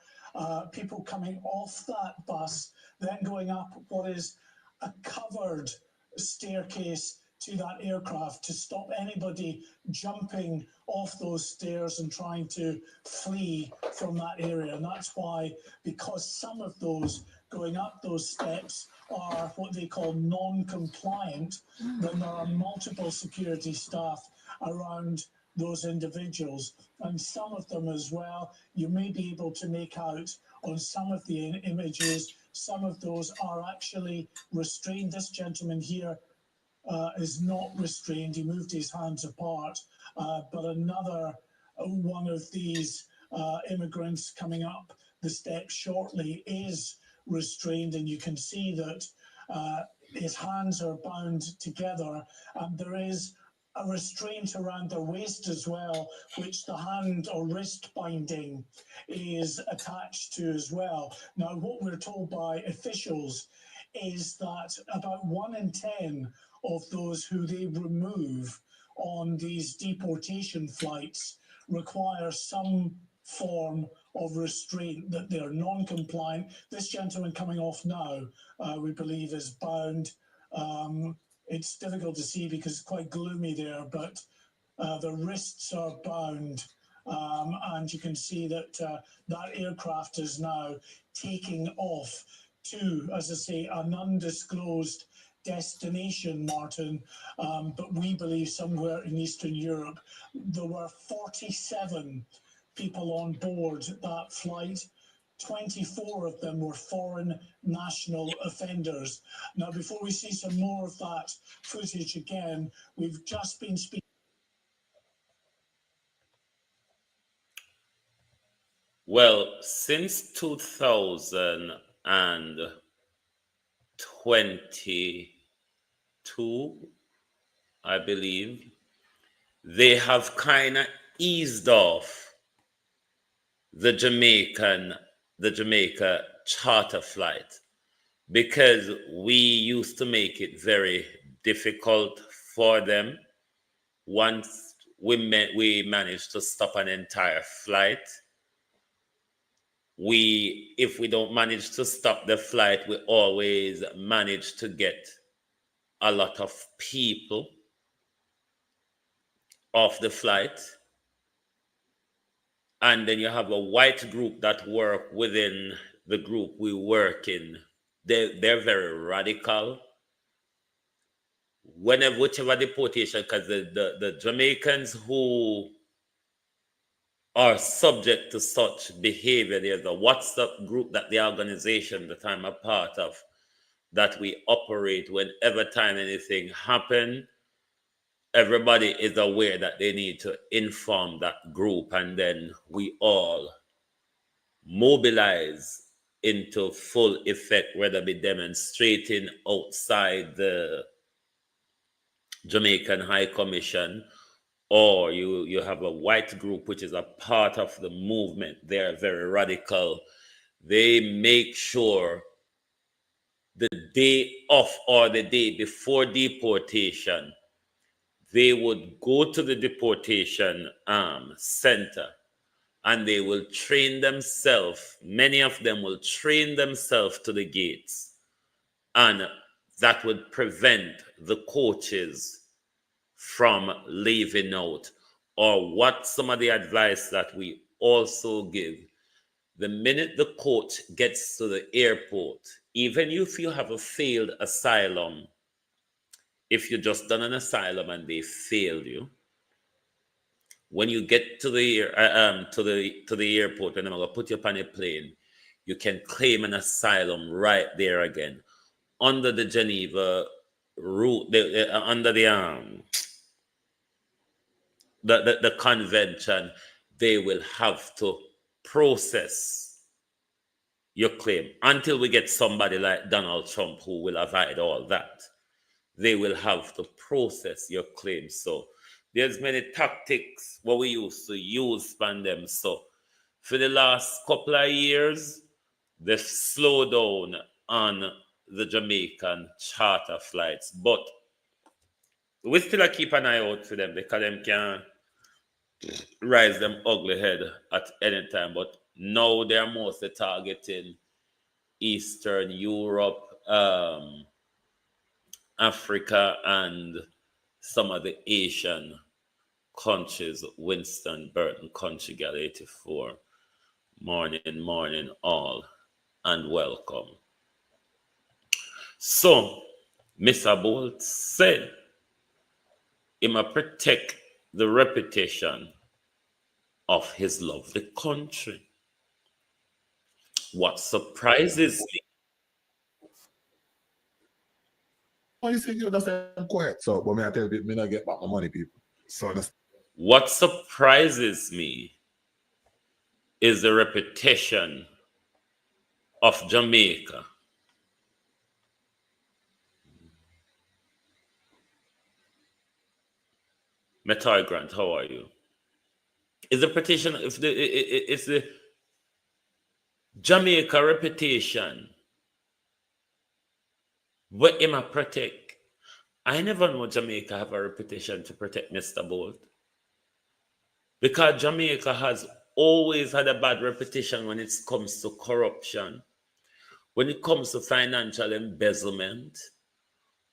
people coming off that bus, then going up what is a covered staircase to that aircraft to stop anybody jumping off those stairs and trying to flee from that area. And that's why, because some of those going up those steps are what they call non-compliant, then there are multiple security staff around those individuals, and some of them as well, you may be able to make out on some of the images, some of those are actually restrained. This gentleman here is not restrained, he moved his hands apart, but another one of these immigrants coming up the steps shortly is restrained, and you can see that his hands are bound together, and there is a restraint around their waist as well, which the hand or wrist binding is attached to as well. Now, what we're told by officials is that about 1 in 10 of those who they remove on these deportation flights require some form of restraint, that they're non-compliant. This gentleman coming off now, we believe, is bound. It's difficult to see because it's quite gloomy there, but the wrists are bound. And you can see that that aircraft is now taking off to, as I say, an undisclosed destination, Martin, but we believe somewhere in Eastern Europe. There were 47 people on board that flight. 24 of them were foreign national offenders. Now, before we see some more of that footage again, we've just been speaking. Well, since 2022, I believe, they have kind of eased off the Jamaica charter flight, because we used to make it very difficult for them. Once we managed to stop an entire flight, if we don't manage to stop the flight, we always manage to get a lot of people off the flight. And then you have a white group that work within the group we work in. They're very radical. Whichever deportation, because the Jamaicans who are subject to such behavior, there's a WhatsApp group that the organization that I'm a part of, that we operate whenever time anything happen. Everybody is aware that they need to inform that group, and then we all mobilize into full effect, whether be demonstrating outside the Jamaican High Commission, or you have a white group which is a part of the movement. They're very radical. They make sure the day of or the day before deportation, they would go to the deportation center, and they will train themselves. Many of them will train themselves to the gates, and that would prevent the coaches from leaving out. Or what some of the advice that we also give: the minute the coach gets to the airport, even if you have a failed asylum, if you just done an asylum and they failed you, when you get to the airport and I'm gonna put you up on a plane, you can claim an asylum right there again under the Geneva route, under the convention. They will have to process your claim until we get somebody like Donald Trump who will avoid all that. They will have to process your claim. So there's many tactics what we used to use on them. So for the last couple of years, they've slowed down on the Jamaican charter flights, but we still keep an eye out for them, because them can rise them ugly head at any time. But now they're mostly targeting Eastern Europe, Africa, and some of the Asian countries. Winston Burton Country Gal 84. Morning all, and welcome. So Mr. Bolt said he must protect the reputation of his lovely country. What surprises me. Why you think you just quiet? So, but me I tell you, me not get back my money, people. So that's... What surprises me is the reputation of Jamaica. Metal Grant, how are you? Is the petition, if it's the Jamaica reputation what am I protect? I never know Jamaica have a reputation to protect Mr. Bolt. Because Jamaica has always had a bad reputation when it comes to corruption, when it comes to financial embezzlement,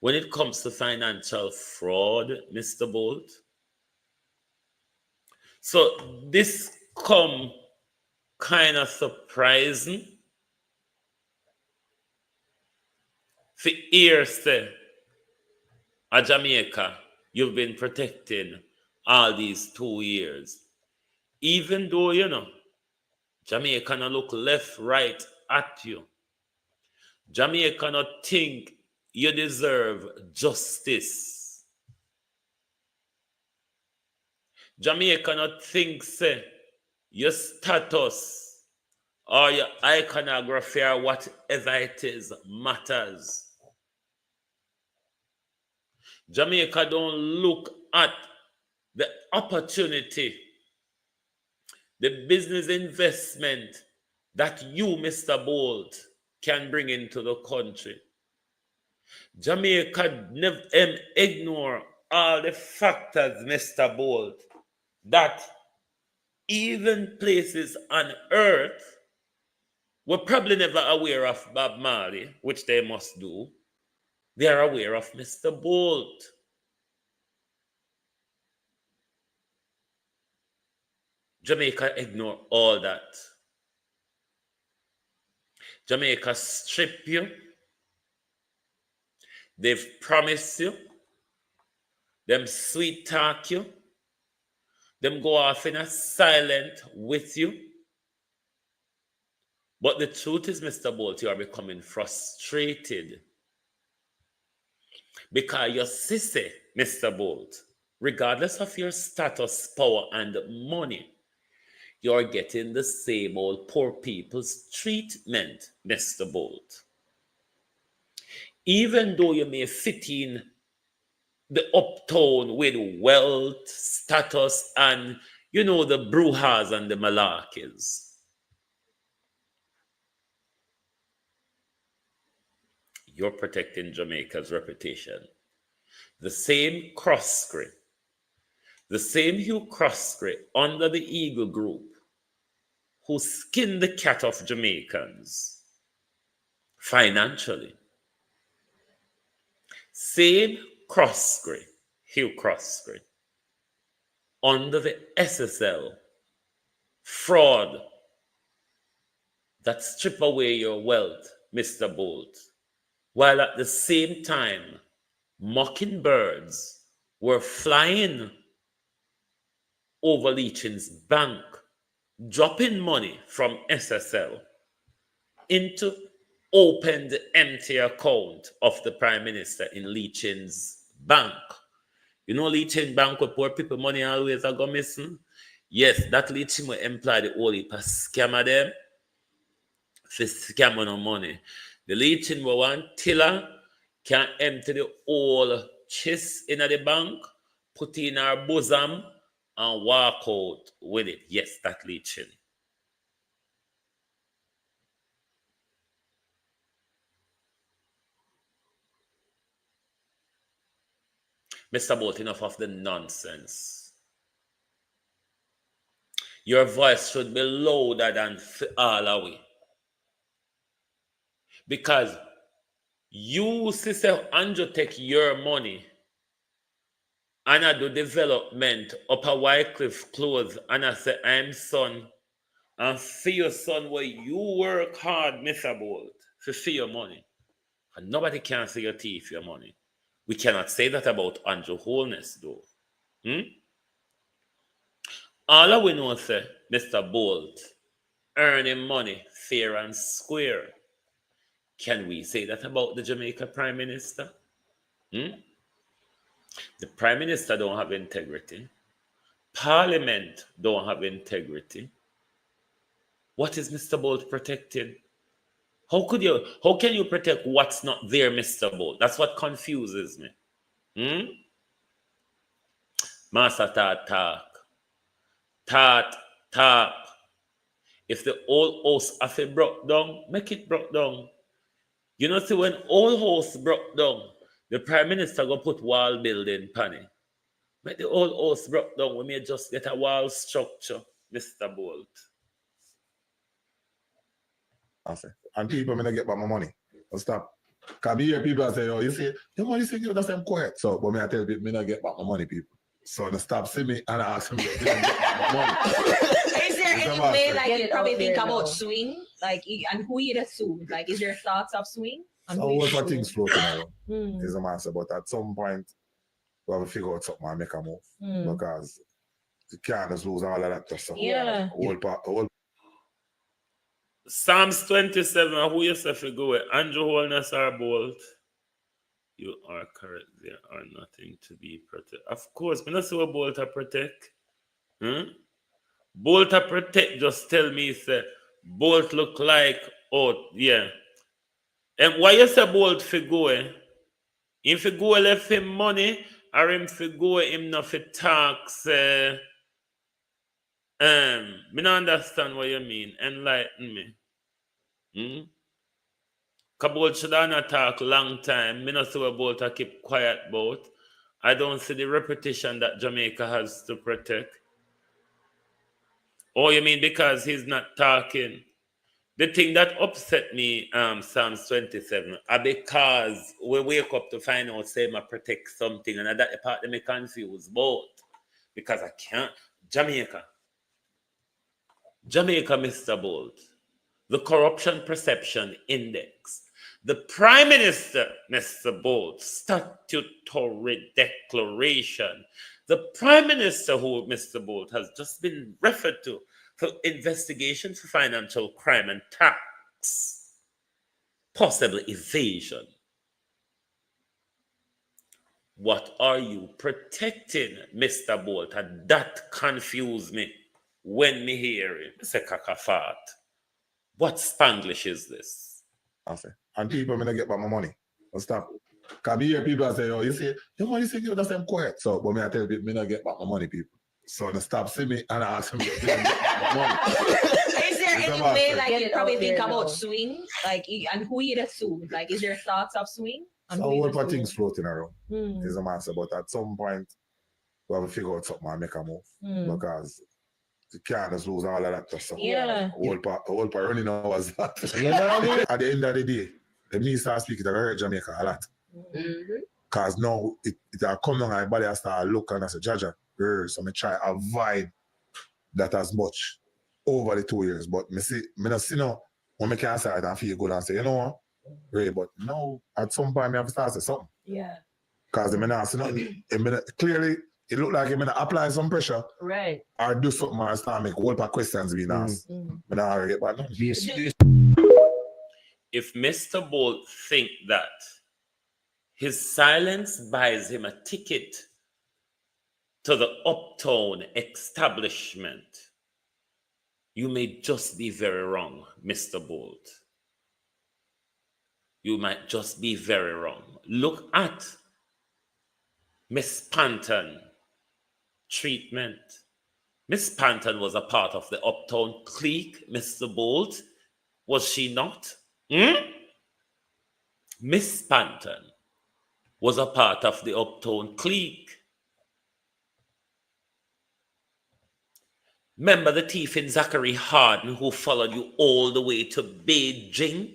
when it comes to financial fraud, Mr. Bolt. So this come kind of surprising for years there at Jamaica, you've been protecting all these 2 years. Even though, Jamaica not look left, right at you. Jamaica not think you deserve justice. Jamaica not think, say, your status or your iconography or whatever it is matters. Jamaica don't look at the opportunity, the business investment that you, Mr. Bolt, can bring into the country. Jamaica never ignore all the factors, Mr. Bolt, that even places on earth were probably never aware of Bob Marley, which they must do. They are aware of Mr. Bolt. Jamaica ignore all that. Jamaica strip you. They've promised you. Them sweet talk you. Them go off in a silent with you. But the truth is, Mr. Bolt, you are becoming frustrated. Because your sissy, Mr. Bolt, regardless of your status, power, and money, you're getting the same old poor people's treatment, Mr. Bolt. Even though you may fit in the uptown with wealth, status, and, the brujas and the malarkeys. You're protecting Jamaica's reputation. The same Croskery, the same Hugh Croskery under the Eagle Group, who skinned the cat of Jamaicans financially. Same Croskery, Hugh Croskery, under the SSL fraud that strip away your wealth, Mr. Bolt, while at the same time, mockingbirds were flying over Leachin's bank, dropping money from SSL into opened empty account of the Prime Minister in Leachin's bank. Leachin Bank where poor people money always are go missing? Yes, that Leachin will employ the whole heap of scammer them for scam on money. The Leachin will want tiller can empty the whole chest in the bank, put in our bosom, and walk out with it. Yes, that Leachin. Mr. Bolt, enough of the nonsense. Your voice should be louder than all away. Because you, Sister Andrew, take your money and I do development up a Wycliffe clothes and I say, I'm son, and for your son where you work hard, Mr. Bolt, for your money. And nobody can see your teeth, your money. We cannot say that about Andrew Holness, though. All we know, say, Mr. Bolt, earning money fair and square. Can we say that about the Jamaica Prime Minister? The Prime Minister don't have integrity. Parliament don't have integrity. What is Mr. Bolt protecting? How can you protect what's not there, Mr. Bolt? That's what confuses me. Master talk. If the old house have it broke down, make it broke down. You know, see, when old house broke down, the Prime Minister go put wall building pan it. Make the old house broke down, we may just get a wall structure, Mr. Bolt. And people may not get back my money. I'll stop. Because me hear people say, oh, you see, your money say you that's them quiet. So, but me I tell people, me not get back my money, people. So they stop see me and ask me, get back my money. Is there any way, like, you probably think about swing? Like, and who you sue? Like, is there thoughts of swing? So all for things floating around. Is a master, but at some point, we have to figure out something and make a move. Because you can't just lose all of that stuff. Yeah. Psalms 27, who you say for go with? Andrew Holness or Bolt? You are correct. There are nothing to be protected. Of course, we not say what Bolt to protect. Bolt to protect, just tell me, say, Bolt look like, oh, yeah. And why you say Bolt for go? If you go left him money, or him for go, him not for tax, me not understand what you mean. Enlighten me. Bolt should not talk long time. Me not see what Bolt to keep quiet about. I don't see the repetition that Jamaica has to protect. Oh, you mean because he's not talking? The thing that upset me, Psalms 27, are because we wake up to find out, say, I protect something, and that part that me confused both. Because I can't. Jamaica, Mr. Bolt, the Corruption Perception Index, the Prime Minister, Mr. Bolt, statutory declaration, the Prime Minister, who Mr. Bolt has just been referred to for investigation for financial crime and tax, possible evasion. What are you protecting, Mr. Bolt? And that confused me when me hear it. Mr. Kakafat, what Spanglish is this? And people may not get back my money. I'll stop. Because me hear people say, oh, you see, your money say you that's them quiet. So, but me I tell people, me not get back my money, people. So they stop see me and ask me, get back my money. Is there any way, like, you probably think about swing? Like, and who you sue? Like, is there thoughts of swing? So all for things floating around. Is a master, but at some point, we have to figure out something and make a move. Because you can't just lose all of that stuff. Yeah. All part running hours. At the end of the day, the minister start speaking, I heard Jamaica a lot. Because now it come down and everybody has to look and I say, Jaja, so I try to avoid that as much over the 2 years. But me not see now when I can say it and feel good and say, you know what? Right, but now at some point I have to start say something. Yeah. Because I not see nothing. Clearly it look like I'm gonna apply some pressure. Right. Or do something or start make a whole lot of questions being asked. But now I get back now. If Mr. Bolt think that his silence buys him a ticket to the Uptown establishment, you may just be very wrong, Mr. Bolt. You might just be very wrong. Look at Miss Panton treatment. Miss Panton was a part of the Uptown clique, Mr. Bolt. Was she not? Miss Panton was a part of the Uptown clique. Remember the thief in Zachary Harden who followed you all the way to Beijing?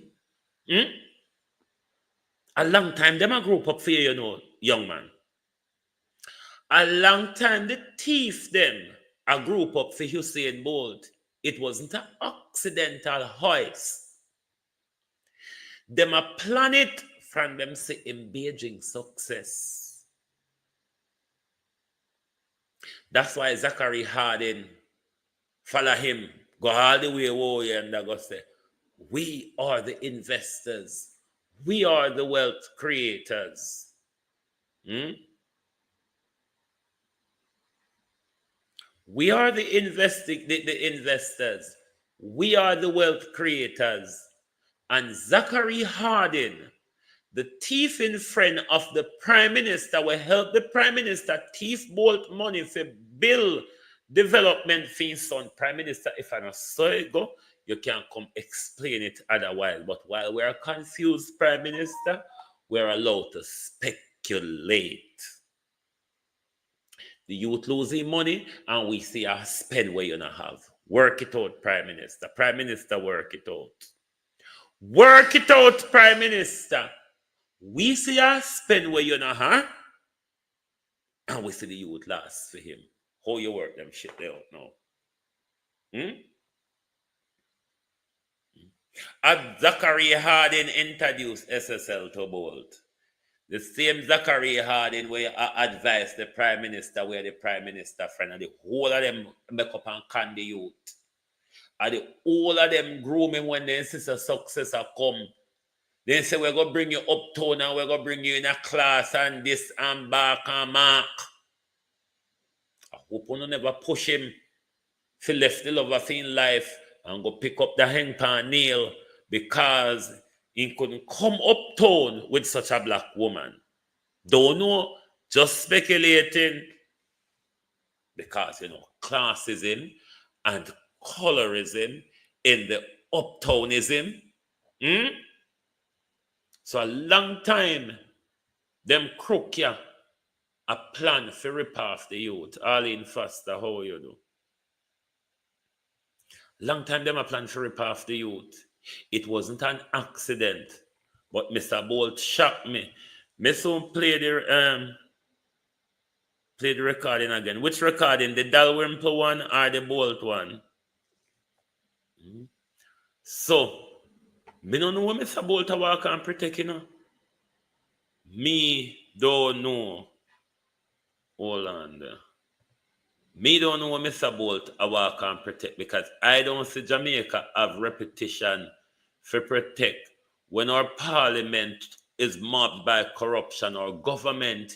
A long time, them a group up for you, you know, young man. A long time, the thief them a group up for Usain Bolt. It wasn't an accidental hoist. Them a plan it from them say in Beijing success. That's why Zachary Harden follow him, go all the way over and they go say, we are the investors. We are the wealth creators. We are the investors. We are the wealth creators. And Zachary Hardin, the thieving friend of the Prime Minister, will help the Prime Minister thief bolt money for bill development fees on Prime Minister. If I not saw it go, you can come explain it otherwise. But while we are confused, Prime Minister, we're allowed to speculate. The youth losing money, and we see a spend where you not have. Work it out, Prime Minister. Prime Minister, work it out. Work it out, Prime Minister. We see a spend where you not have, and we see the youth last for him. How you work them shit they out now? As Zachary Hardin introduced SSL to Bolt, the same Zachary Hardin where I advise the Prime Minister, where the Prime Minister friend, and the whole of them make up and can the youth. And the whole of them grooming when they see a successor come. They say, we're going to bring you uptown and we're going to bring you in a class and this and back and mark. I hope you never push him to left the love of in life and go pick up the hang pan nail because he couldn't come uptown with such a black woman. Don't know, just speculating because, classism and colorism in the uptownism. So a long time, them crook ya a plan for rip off the youth. Arlene Foster, how you do? Long time them a plan for rip off the youth. It wasn't an accident, but Mr. Bolt shocked me. Me soon play the recording again. Which recording? The Dalrymple one or the Bolt one? So, me don't know what Mr. Bolt a walk and protect, Me don't know. Hold on there. Me don't know what Mr. Bolt a walk and protect because I don't see Jamaica have repetition for protect when our parliament is mobbed by corruption or government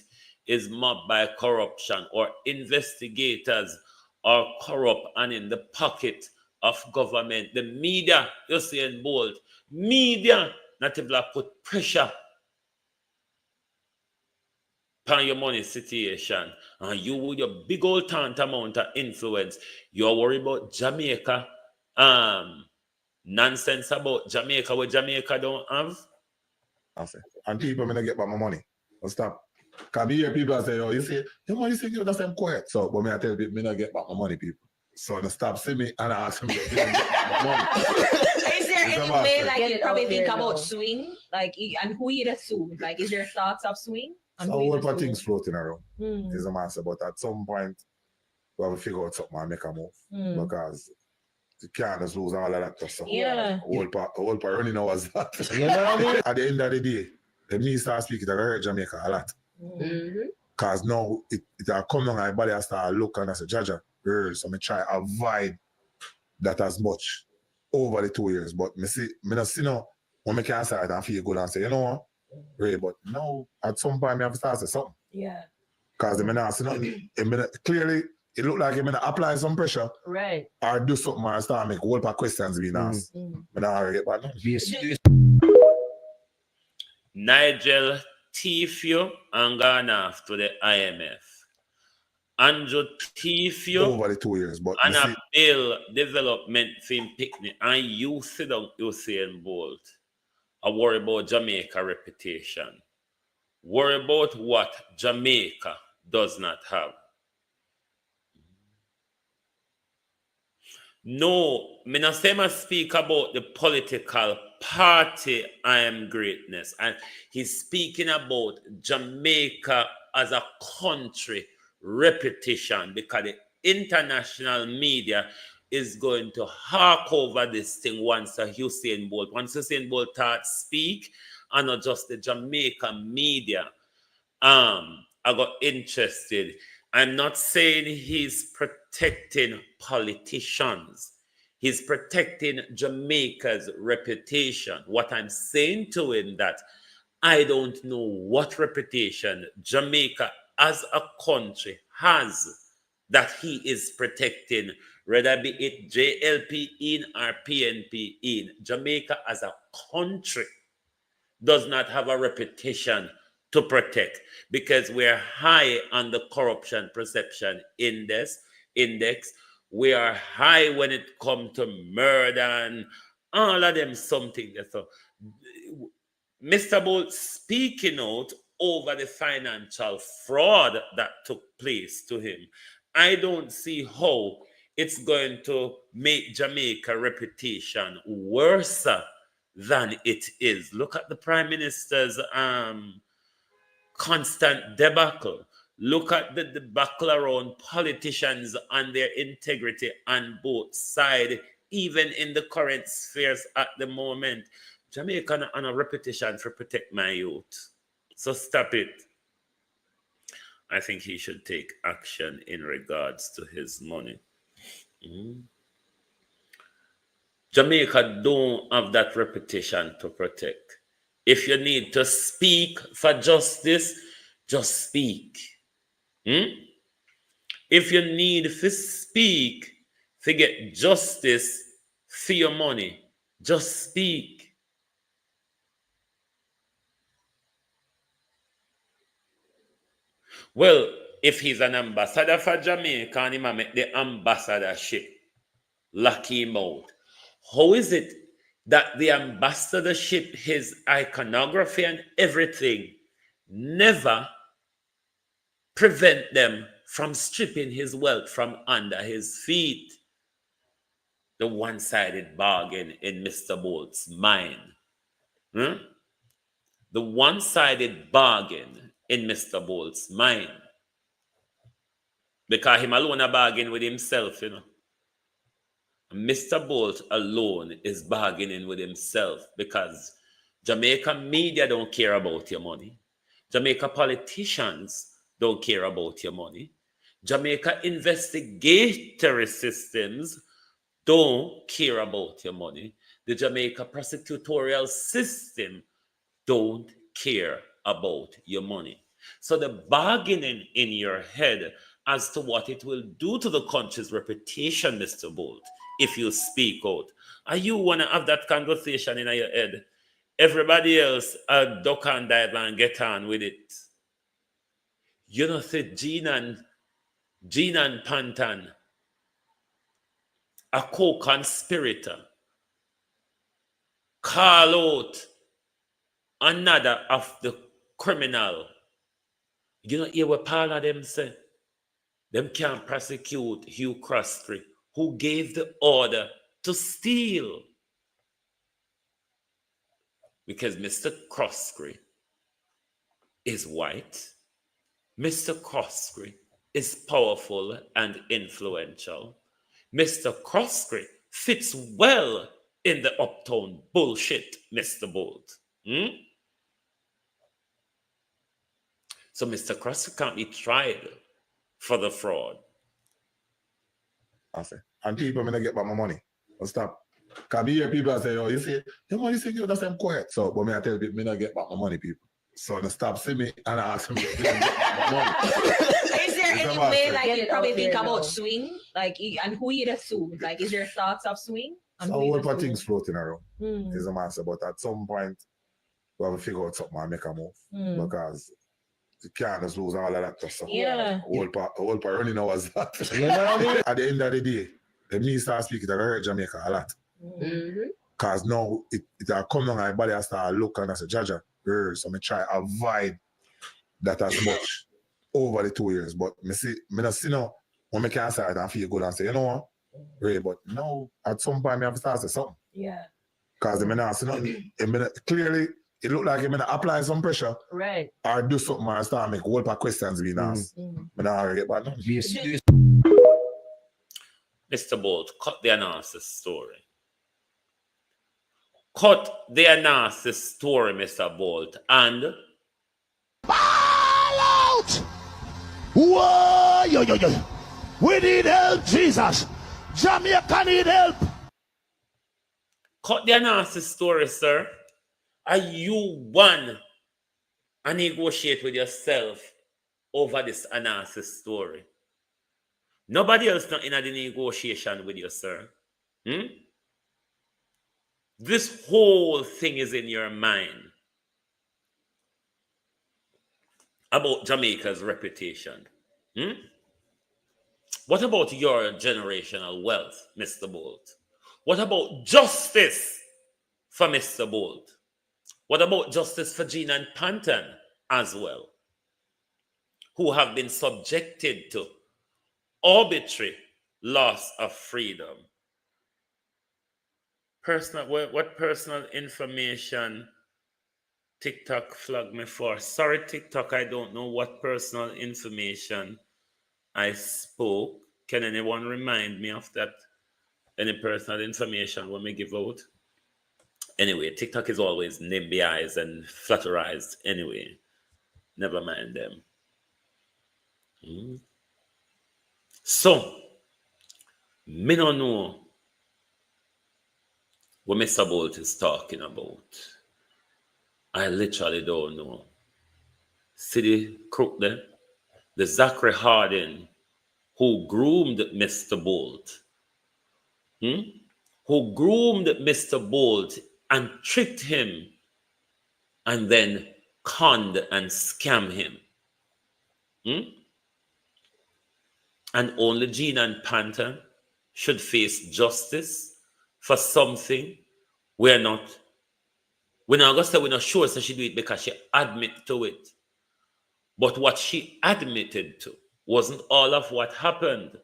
is mobbed by corruption or investigators are corrupt and in the pocket of government. The media, you're saying Bolt, media not able to put pressure upon your money situation, and you with your big old amount of influence, you're worried about Jamaica, nonsense about Jamaica, what Jamaica don't have. And people may not get back my money. But stop. Because we hear people say, oh, you say you're the same quiet. So, but I tell people, me not get back my money, people. So, they stop see me and ask me, get my money. Is there any way, like, you probably think about swing? Like, and who you'd assume? Like, is there thoughts of swing? So a whole lot of things floating around. Is a master, but at some point we have to figure out something and make a move because you can't just lose all of that stuff. Yeah. Whole part running hours that. You know what I mean? At the end of the day, the me start speaking, I hurt Jamaica a lot. Because now it come on, my body I start look and I say, Jaja, so I try avoid that as much over the 2 years. But me not see now when I can start and feel good and say, you know what? Right, but now at some point I have to start say something. Yeah. Because they may not see nothing. Clearly, it look like they may not apply some pressure. Right. Or do something and start make a whole lot of questions being asked. But now I get back now. Nigel Tifio and gone off to the IMF. Andrew Tifio over the 2 years, but and a bill development film picnic, and you sit down Usain Bolt. I worry about Jamaica reputation. Worry about what Jamaica does not have. No, me not say I speak about the political party I am greatness. And he's speaking about Jamaica as a country reputation because the international media is going to hark over this thing once Usain Bolt speak, and not just the Jamaican media I got interested. I'm not saying he's protecting politicians. He's protecting Jamaica's reputation. What I'm saying to him that I don't know what reputation Jamaica as a country has that he is protecting, whether be it JLP in or PNP in. Jamaica as a country does not have a reputation to protect because we're high on the corruption perception index. We are high when it comes to murder and all of them something. So Mr. Bolt speaking out over the financial fraud that took place to him, I don't see how it's going to make Jamaica reputation worse than it is. Look at the Prime Minister's constant debacle. Look at the debacle around politicians and their integrity on both sides, even in the current spheres at the moment. Jamaica on a reputation for protect my youth. So stop it. I think he should take action in regards to his money. Jamaica don't have that reputation to protect. If you need to speak for justice, just speak. If you need to speak to get justice for your money, just speak. Well, if he's an ambassador for Jamaica and he might make the ambassadorship, lock him out. How is it that the ambassadorship, his iconography and everything never prevent them from stripping his wealth from under his feet? The one-sided bargain in Mr. Bolt's mind. The one-sided bargain in Mr. Bolt's mind. Because him alone a bargain with himself, you know. Mr. Bolt alone is bargaining with himself because Jamaica media don't care about your money. Jamaica politicians don't care about your money. Jamaica investigatory systems don't care about your money. The Jamaica prosecutorial system don't care about your money. So the bargaining in your head as to what it will do to the country's reputation, Mr. Bolt, if you speak out. Are you want to have that conversation in your head? Everybody else duck and dive and get on with it. You know, say Gene and Pantan, a co-conspirator, call out another of the criminal. You know, hear what part of them say? Them can't prosecute Hugh Crosby, who gave the order to steal. Because Mr. Crosby is white. Mr. Crosby is powerful and influential. Mr. Crosby fits well in the Uptown bullshit, Mr. Bolt. So Mr. Crosby can't be tried for the fraud. I say, and people may not get back my money. I'll stop. Because hear people say, oh, you see, your money say you, that's them quiet. So, but me I tell people, me not get back my money, people. So they stop see me and I ask them, get back my money. Is there any way, like, you probably think about swing? Like, and who you'd assume? Like, is there thoughts of swing? So a whole lot of things floating around. Is a master, but at some point, we have to figure out something and make a move. Because you can't just lose all of that stuff. So Yeah. Whole part running hours that. You know what I mean? At the end of the day, the me start speaking, I hurt Jamaica a lot. Because now it come down and body I start look and I say, Jaja, so I try avoid that as much over the 2 years. But me not see now when I can say it and feel good and say, you know what? Right, but now at some point I have to start say something. Yeah. Because I not see nothing. Clearly it look like I'm gonna apply some pressure. Right. Or do something and start make a whole lot of questions being asked. I don't get back now. Mr. Bolt, cut the analysis story. Cut the analysis story, Mr. Bolt, and ball out! Whoa, yo. We need help, Jesus. Jamaica need help. Cut the analysis story, sir. Are you one and negotiate with yourself over this analysis story? Nobody else not in the negotiation with you, sir. Hmm? This whole thing is in your mind about Jamaica's reputation. Hmm? What about your generational wealth, Mr. Bolt? What about justice for Mr. Bolt? What about justice for Gene and Panton as well, who have been subjected to arbitrary loss of freedom? What personal information TikTok flagged me for? Sorry, TikTok, I don't know what personal information I spoke. Can anyone remind me of that? Any personal information when we give out? Anyway, TikTok is always NIMBYized and flatterized anyway. Never mind them. So, me don't know what Mr. Bolt is talking about. I literally don't know. See the crook there? The Zachary Hardin who groomed Mr. Bolt. Who groomed Mr. Bolt and tricked him and then conned and scammed him. And only Gene and Panther should face justice for something we're not going to say we're not sure so she do it because she admit to it. But what she admitted to wasn't all of what happened.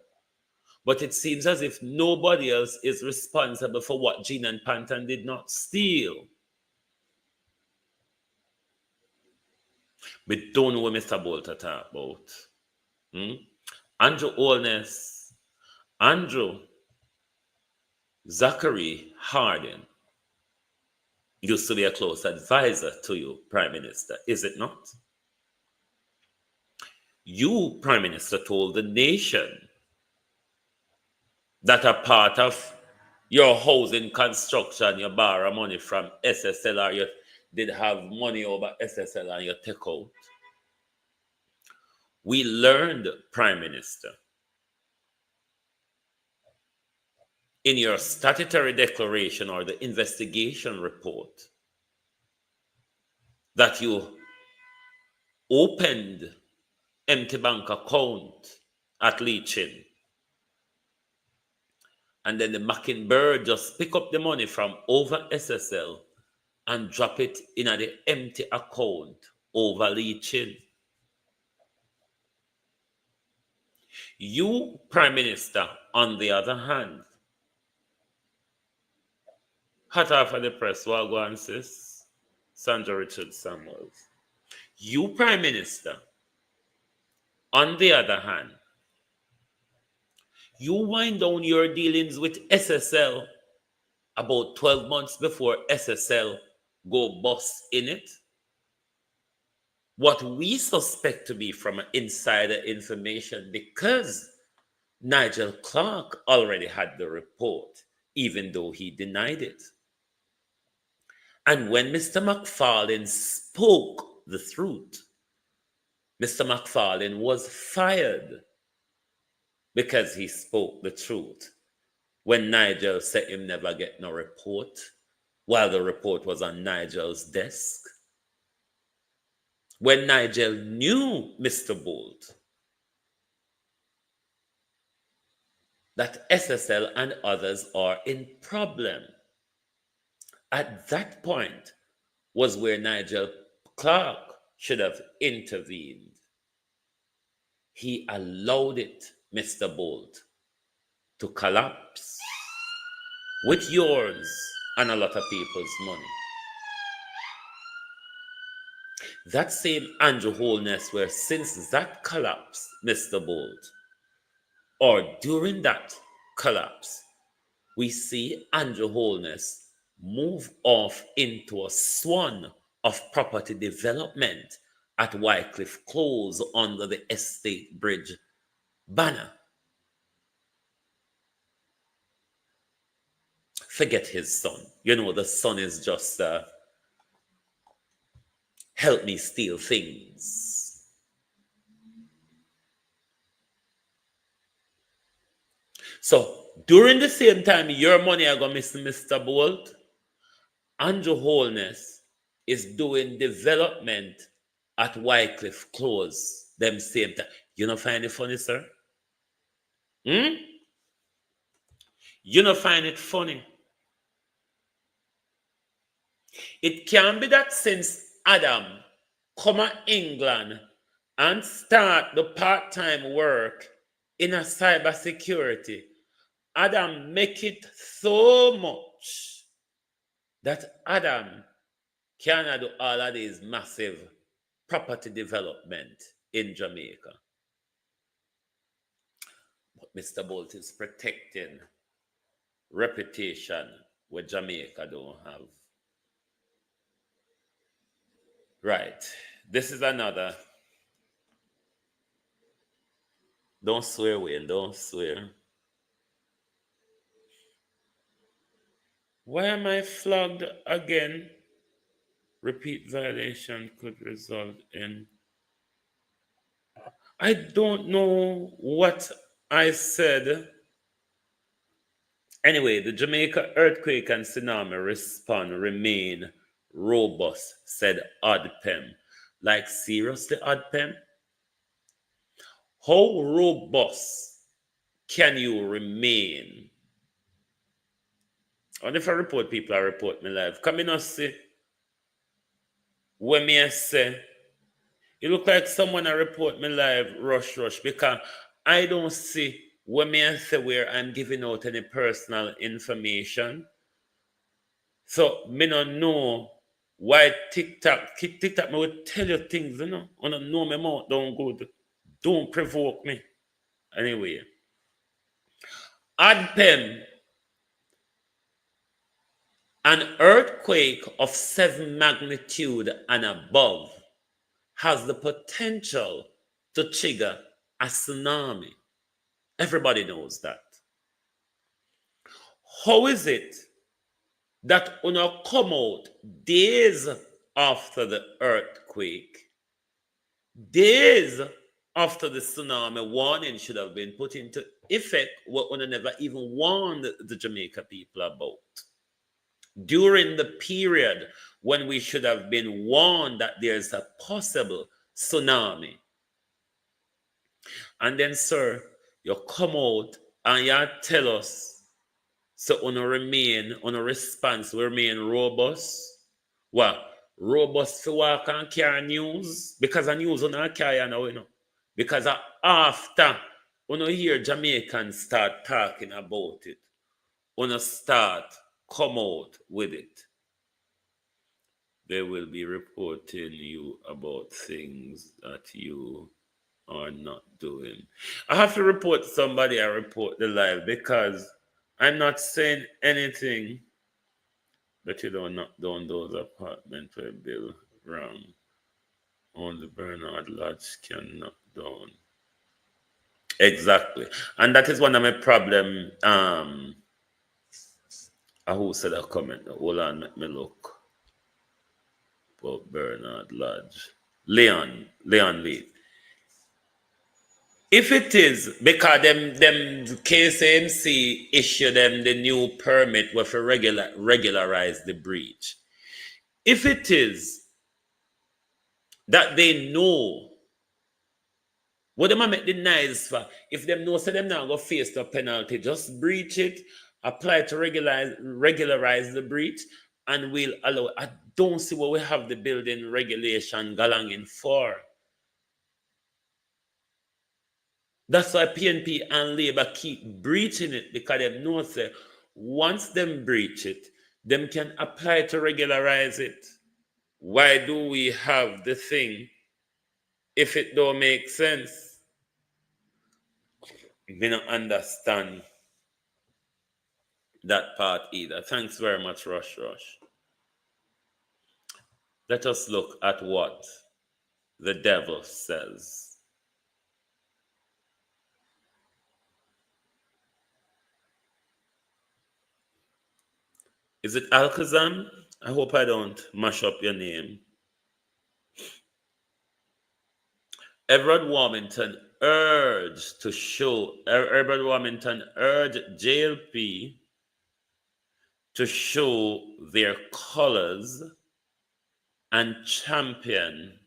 But it seems as if nobody else is responsible for what Gene and Panton did not steal. We don't know what Mr. Bolter talk about. Andrew Holness, Andrew Zachary Hardin used to be a close advisor to you, Prime Minister, is it not? You, Prime Minister, told the nation that a part of your housing construction, you borrow money from SSL or you did have money over SSL and you take out. We learned, Prime Minister, in your statutory declaration or the investigation report that you opened empty bank account at Leachin. And then the Mockingbird just pick up the money from over SSL and drop it in the empty account over Leachin. You, Prime Minister, on the other hand, hot off of the press, Wagwan sis, Sandra Richard Samuels. You, Prime Minister, on the other hand, you wind down your dealings with SSL about 12 months before SSL go bust in it. What we suspect to be from insider information, because Nigel Clark already had the report, even though he denied it. And when Mr. McFarlane spoke the truth, Mr. McFarlane was fired because he spoke the truth. When Nigel said him never get no report, while the report was on Nigel's desk. When Nigel knew, Mr. Bolt, that SSL and others are in problem. At that point was where Nigel Clark should have intervened. He allowed it, Mr. Bolt, to collapse with yours and a lot of people's money. That same Andrew Holness, where since that collapse, Mr. Bolt, or during that collapse, we see Andrew Holness move off into a swan of property development at Wycliffe Close under the Estate Bridge banner. Forget his son. You know, the son is just help me steal things. So during the same time, your money are going to miss Mr. Bolt. Andrew Holness is doing development at Wycliffe Close them same time. You don't find it funny, sir? You don't find it funny? It can be that since Adam come to England and start the part-time work in a cybersecurity, Adam make it so much that Adam cannot do all of these massive property development in Jamaica. But Mr. Bolt is protecting reputation where Jamaica don't have. Right. This is another. Don't swear, Wayne. Don't swear. Why am I flogged again? Repeat violation could result in. I don't know what I said. Anyway, the Jamaica earthquake and tsunami response remain robust, said Oddpem. Like, seriously, Oddpem? How robust can you remain? And if I report people, I report me live. Come in and see. When me I say, it look like someone I report me live, rush, because I don't see when me I say where I'm giving out any personal information. So me don't know why TikTok me will tell you things, you know. I don't know my mouth don't good. Don't provoke me. Anyway. Adpen, an earthquake of 7 magnitude and above has the potential to trigger a tsunami. Everybody knows that. How is it that when you come out days after the earthquake, days after the tsunami warning should have been put into effect, what one never even warned the Jamaica people about? During the period when we should have been warned that there's a possible tsunami. And then, sir, you come out and you tell us, so on a response, we remain robust. What? Robust for walk and carry news? Because the news on our carry now, you know. Because after, when you hear Jamaicans start talking about it, when you start come out with it, they will be reporting you about things that you are not doing. I have to report somebody. I report the live because I'm not saying anything that you don't knock down those apartments where Bill Ram only Bernard Lodge can knock down. Exactly. And that is one of my problem. Who said a comment? Hold on, let me look. About Bernard Lodge. Leon Lee. If it is because them KCMC issue them the new permit with regularize the breach. If it is that they know what them make the nice for, if them know so them now go face the penalty, just breach it, apply to regularize the breach, and we'll allow. I don't see what we have the building regulation galanging for. That's why PNP and Labour keep breaching it, because they know that once them breach it, them can apply to regularize it. Why do we have the thing if it don't make sense? We don't understand that part either. Thanks very much, Rush. Let us look at what the devil says. Is it Alkazam? I hope I don't mash up your name. Everett Warmington urged to show, Urban Warmington urged JLP to show their colors and champion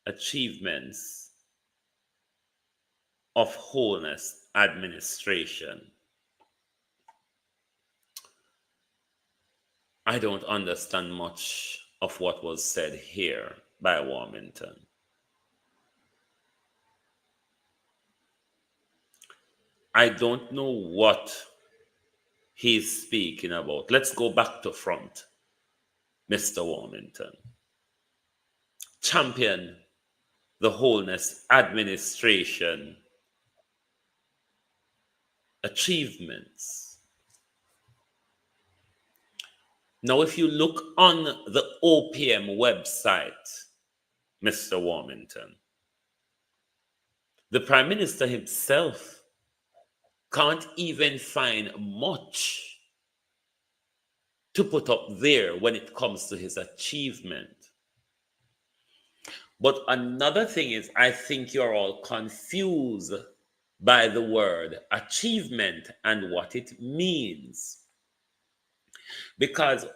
achievements of wholeness administration. I don't understand much of what was said here by Warmington. I don't know what he's speaking about. Let's go back to front, Mr. Warmington. Champion the wholeness administration achievements. Now, if you look on the OPM website, Mr. Warmington, the Prime Minister himself can't even find much to put up there when it comes to his achievement. But another thing is, I think you're all confused by the word achievement and what it means. Because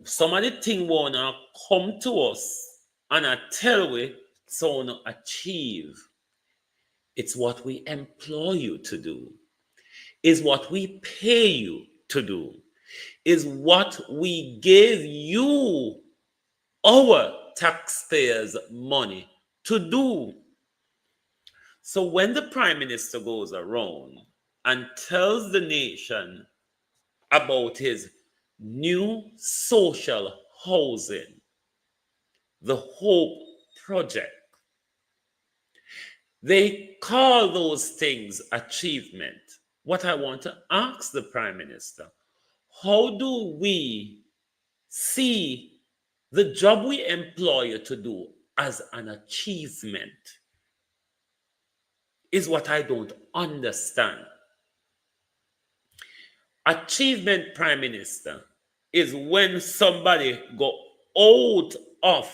some of the things wanna come to us and I tell we so to achieve. It's what we employ you to do, is what we pay you to do, is what we give you, our taxpayers' money, to do. So when the Prime Minister goes around and tells the nation about his new social housing, the Hope Project, they call those things achievement. What I want to ask the Prime Minister, how do we see the job we employ you to do as an achievement? Is what I don't understand. Achievement, Prime Minister, is when somebody go out of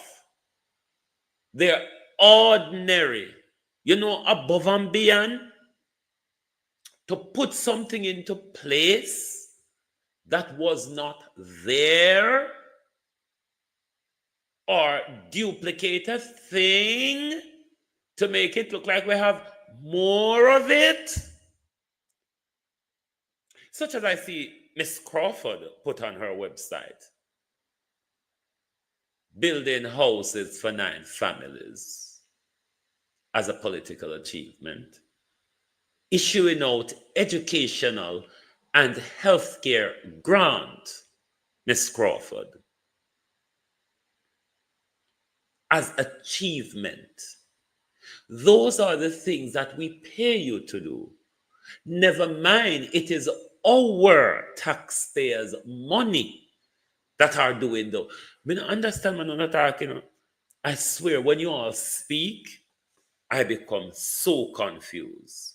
their ordinary, above and beyond, to put something into place that was not there, or duplicate a thing to make it look like we have more of it. Such as I see Miss Crawford put on her website, building houses for 9 families as a political achievement, issuing out educational and healthcare grant, Miss Crawford, as achievement. Those are the things that we pay you to do. Never mind, it is our taxpayers' money that are doing though. I don't understand when I'm not talking. I swear, when you all speak, I become so confused.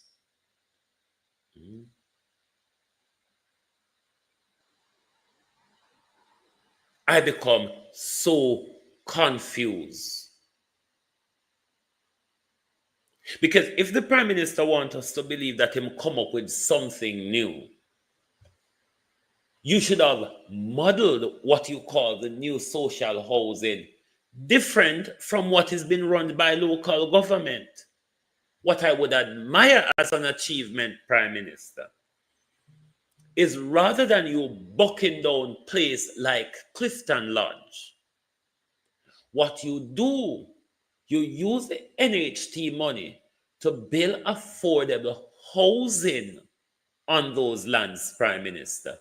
I become so confused. Because if the Prime Minister wants us to believe that him come up with something new, you should have modeled what you call the new social housing different from what has been run by local government. What I would admire as an achievement, Prime Minister, is rather than you bucking down place like Clifton Lodge, what you do, you use the NHT money to build affordable housing on those lands, Prime Minister,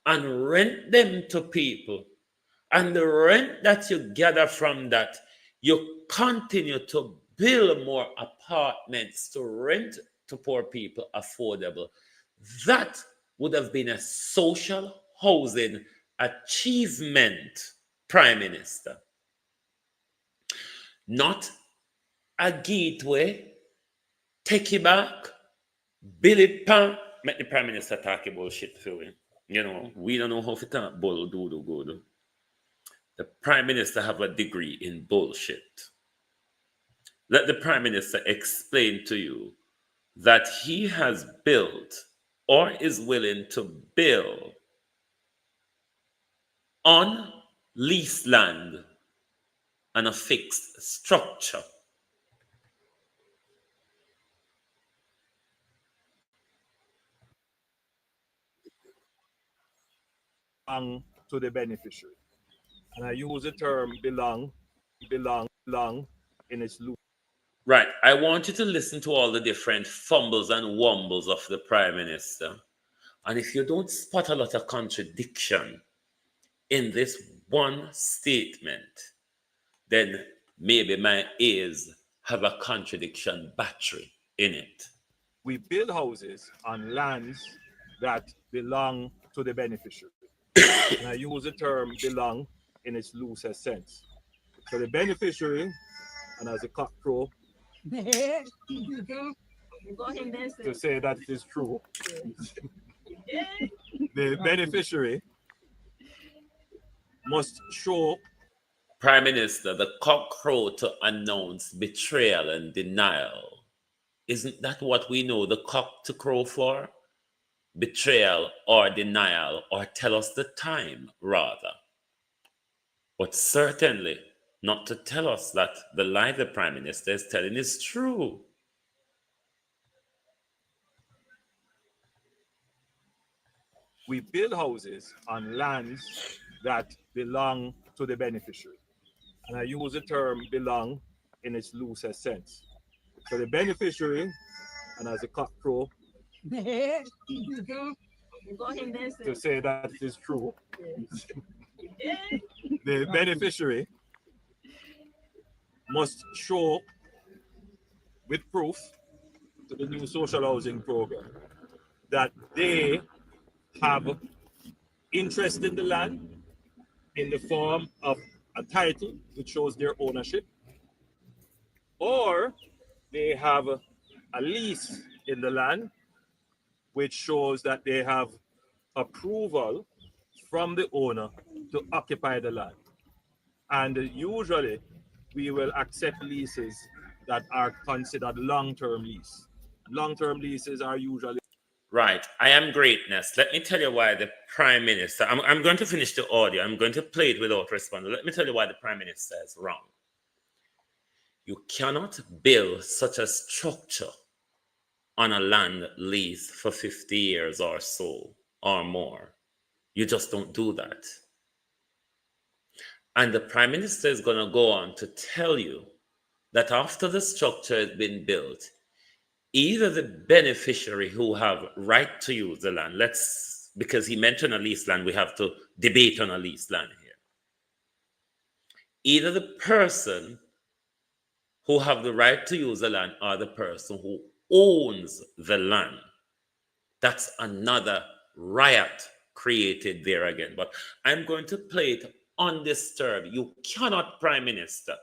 and rent them to people. And the rent that you gather from that, you continue to build more apartments to rent to poor people affordable. That would have been a social housing achievement, Prime Minister. Not a gateway, take it back, build it pan, make the Prime Minister talk about shit for him. We don't know how to talk bull do good. The Prime Minister have a degree in bullshit. let the Prime Minister explain to you that he has built or is willing to build on leased land and a fixed structure. To the beneficiary. And I use the term belong in its loop. Right. I want you to listen to all the different fumbles and wumbles of the Prime Minister. And if you don't spot a lot of contradiction in this one statement, then maybe my ears have a contradiction battery in it. We build houses on lands that belong to the beneficiary. And I use the term belong in its loosest sense. So the beneficiary, and as a cock crow, to say that it is true, the beneficiary must show. Prime Minister, the cock crow to announce betrayal and denial. Isn't that what we know the cock to crow for? Betrayal or denial, or tell us the time, rather. But certainly not to tell us that the lie the Prime Minister is telling is true. We build houses on lands that belong to the beneficiary. And I use the term belong in its loosest sense. So the beneficiary, and as a cock crow, to say that it is true, the beneficiary must show with proof to the new social housing program that they have interest in the land in the form of a title which shows their ownership, or they have a lease in the land which shows that they have approval from the owner to occupy the land. And usually we will accept leases that are considered long-term lease. Long-term leases are usually... Right. I am greatness. Let me tell you why the Prime Minister, I'm going to finish the audio. I'm going to play it without responding. Let me tell you why the Prime Minister is wrong. You cannot build such a structure on a land lease for 50 years or so or more. You just don't do that. And the Prime Minister is going to go on to tell you that after the structure has been built, either the beneficiary who have right to use the land, because he mentioned a leased land, we have to debate on a leased land here. Either the person who have the right to use the land or the person who owns the land. That's another riot created there again. But I'm going to play it undisturbed. You cannot, Prime Minister,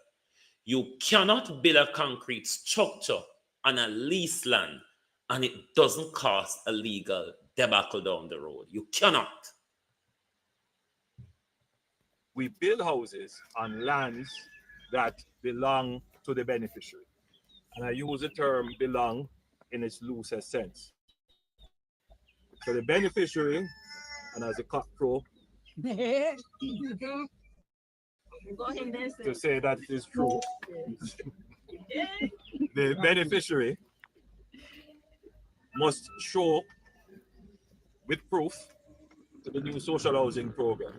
you cannot build a concrete structure on a leased land and it doesn't cause a legal debacle down the road. You cannot. We build houses on lands that belong to the beneficiary. And I use the term belong in its loosest sense. So the beneficiary, and as a cock crow, to say that it is true, the beneficiary must show with proof to the new social housing program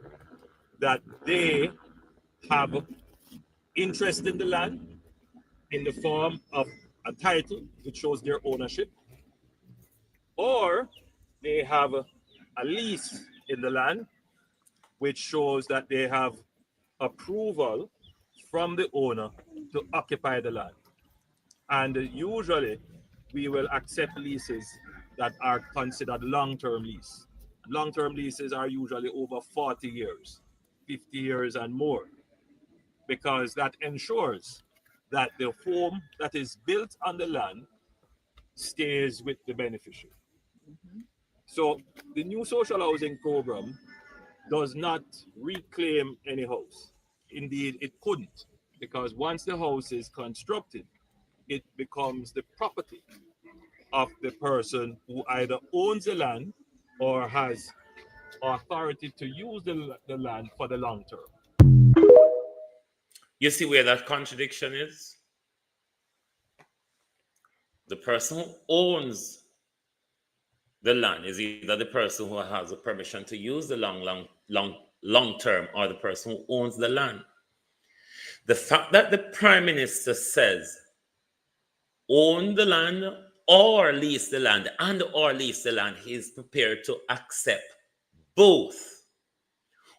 that they have interest in the land in the form of a title which shows their ownership, or they have a lease in the land which shows that they have approval from the owner to occupy the land. And usually we will accept leases that are considered long-term lease. Long-term leases are usually over 40 years, 50 years and more, because that ensures that the home that is built on the land stays with the beneficiary. So the new social housing program does not reclaim any house. Indeed, it couldn't, because once the house is constructed, it becomes the property of the person who either owns the land or has authority to use the land for the long term. You see where that contradiction is? The person who owns the land is either the person who has the permission to use the long term or the person who owns the land. The fact that the Prime Minister says own the land or lease the land he is prepared to accept both.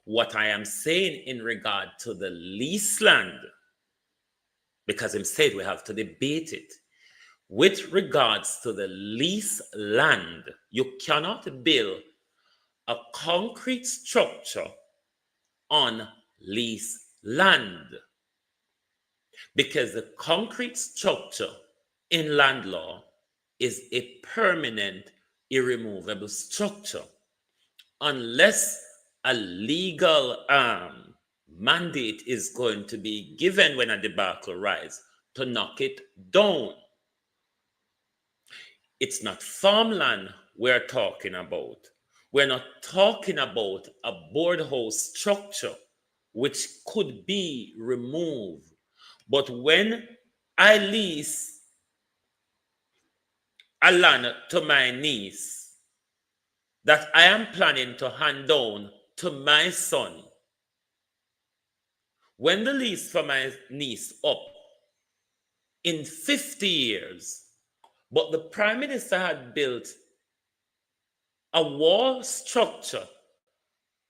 What I am saying in regard to the lease land, because him said we have to debate it, with regards to the lease land, you cannot build a concrete structure on lease land, because the concrete structure in land law is a permanent, irremovable structure, unless a legal mandate is going to be given when a debacle arises to knock it down. It's not farmland we're talking about. We're not talking about a boardhouse structure which could be removed. But when I lease a land to my niece that I am planning to hand down to my son, when the lease for my niece up in 50 years, but the Prime Minister had built a wall structure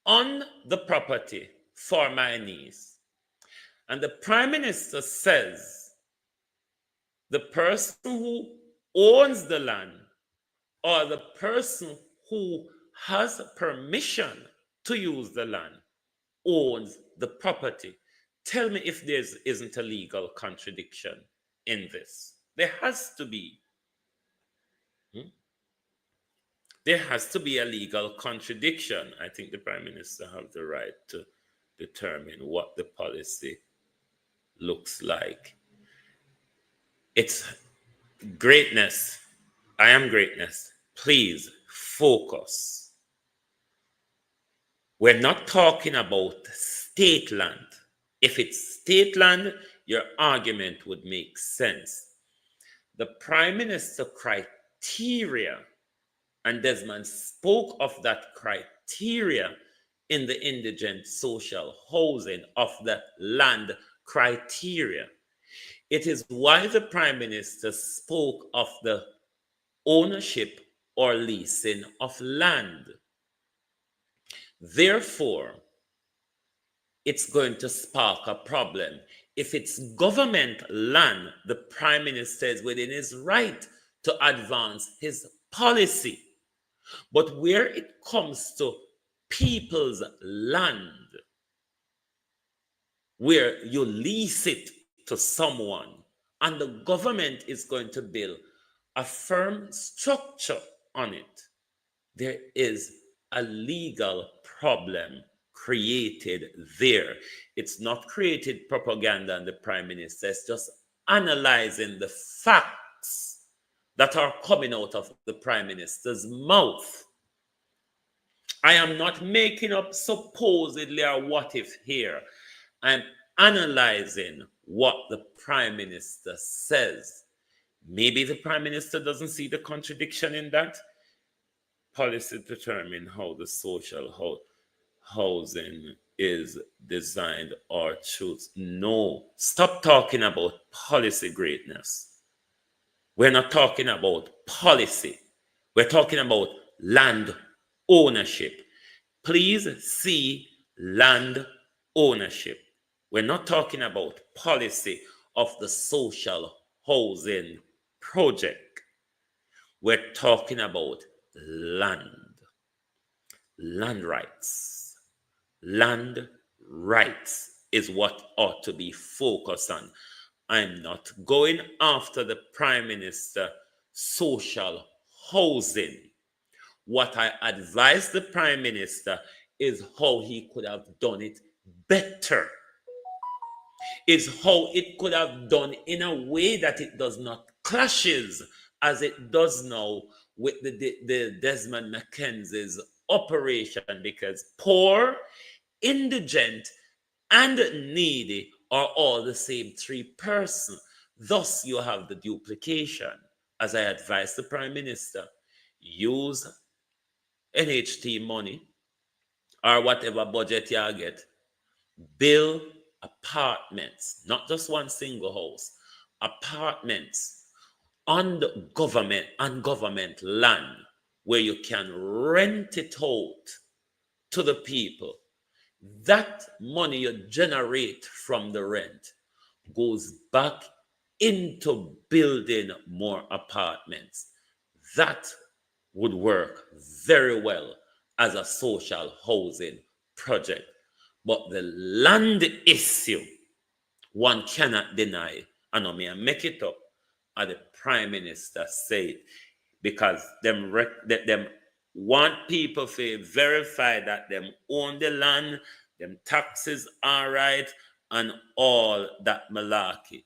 on the property for my niece, and the Prime Minister says the person who owns the land or the person who has permission to use the land owns the property. Tell me if there isn't a legal contradiction in this. There has to be. There has to be a legal contradiction. I think the Prime Minister has the right to determine what the policy looks like. It's greatness. I am greatness. Please focus. We're not talking about state land. If it's state land, your argument would make sense. The Prime Minister criteria, and Desmond spoke of that criteria in the indigent social housing of the land criteria. It is why the Prime Minister spoke of the ownership or leasing of land. Therefore, it's going to spark a problem. If it's government land, the Prime Minister is within his right to advance his policy. But where it comes to people's land, where you lease it to someone and the government is going to build a firm structure on it, there is a legal problem created there. It's not created propaganda, and the Prime Minister is just analyzing the facts that are coming out of the Prime Minister's mouth. I am not making up supposedly a what if here. I'm analyzing what the Prime Minister says. Maybe the Prime Minister doesn't see the contradiction in that. Policy determine how the social housing is designed or choose. No, stop talking about policy greatness. We're not talking about policy. We're talking about land ownership. Please see land ownership. We're not talking about policy of the social housing project. We're talking about land. Land rights. Land rights is what ought to be focused on. I'm not going after the Prime Minister social housing. What I advise the Prime Minister is how he could have done it better. is how it could have done in a way that it does not clashes as it does now with the Desmond Mackenzie's operation, because poor, indigent, and needy are all the same three persons. Thus, you have the duplication. As I advised the Prime Minister, use NHT money or whatever budget you get, build apartments, not just one single house, apartments on the government land where you can rent it out to the people. That money you generate from the rent goes back into building more apartments. That would work very well as a social housing project. But the land issue, one cannot deny, and I may make it up, as the Prime Minister said, because them want people to verify that them own the land, them taxes are right, and all that malarkey.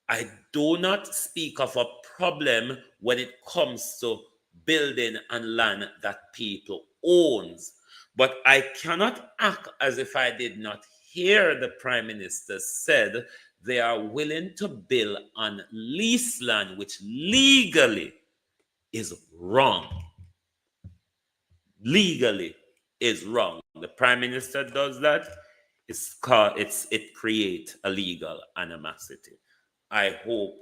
I do not speak of a problem when it comes to building and land that people owns. But I cannot act as if I did not hear the Prime Minister said they are willing to build on leased land, which legally is wrong. Legally is wrong. The Prime Minister does that. It creates a legal animosity. I hope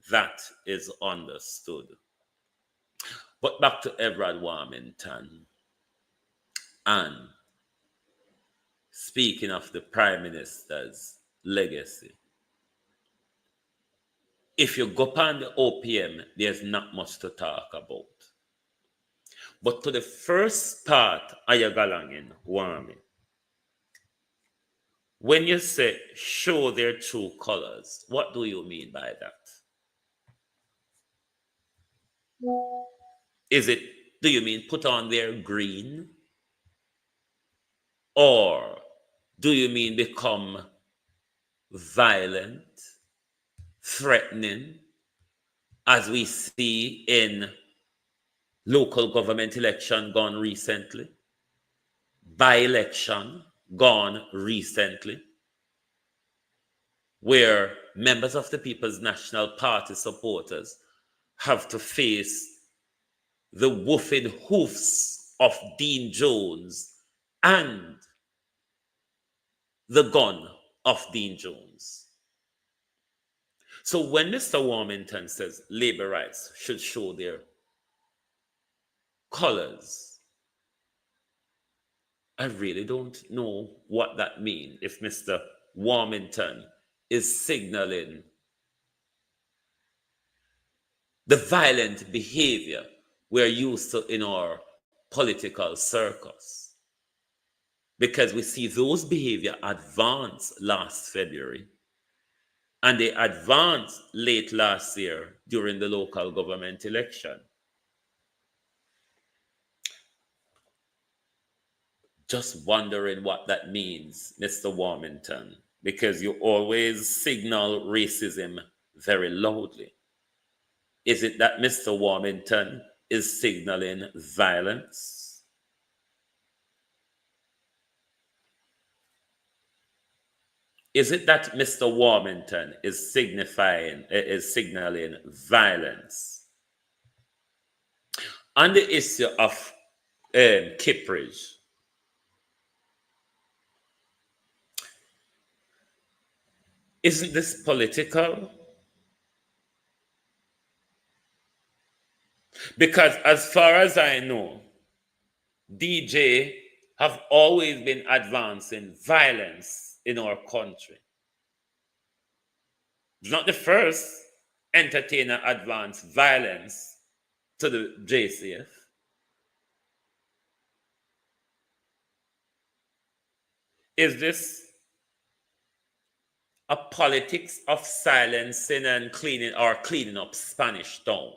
that is understood. But back to Everard Warmington. And speaking of the Prime Minister's legacy, if you go on the OPM, there's not much to talk about. But to the first part, Ayagalangin, Wami, when you say show their true colors, what do you mean by that? Do you mean put on their green? Or do you mean become violent, threatening, as we see in local government election gone recently, by-election gone recently, where members of the People's National Party supporters have to face the woofing hoofs of Dean Jones and the gun of Dean Jones. So when Mr. Warmington says labor rights should show their colors, I really don't know what that means. If Mr. Warmington is signaling the violent behavior we're used to in our political circus, because we see those behavior advance last February, and they advanced late last year during the local government election. Just wondering what that means, Mr. Warmington, because you always signal racism very loudly. Is it that Mr. Warmington is signaling violence? Is it that Mr. Warmington is signaling violence? On the issue of Kipridge, isn't this political? Because as far as I know, DJ have always been advancing violence in our country. It's not the first entertainer advance violence to the JCF. Is this a politics of silencing and cleaning up Spanish Town?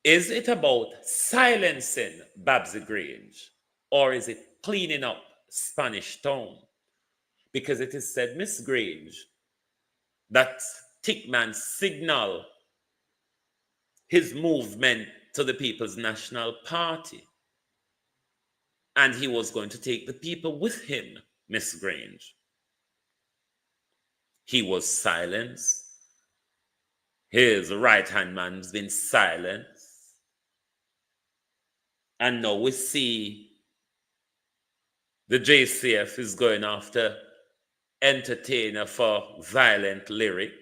Is it about silencing Babsy Grange, or is it cleaning up Spanish Town? because it is said, Miss Grange, that Tickman signaled his movement to the People's National Party. And he was going to take the people with him, Miss Grange. He was silenced. His right-hand man's been silenced. And now we see the JCF is going after entertainer for violent lyric,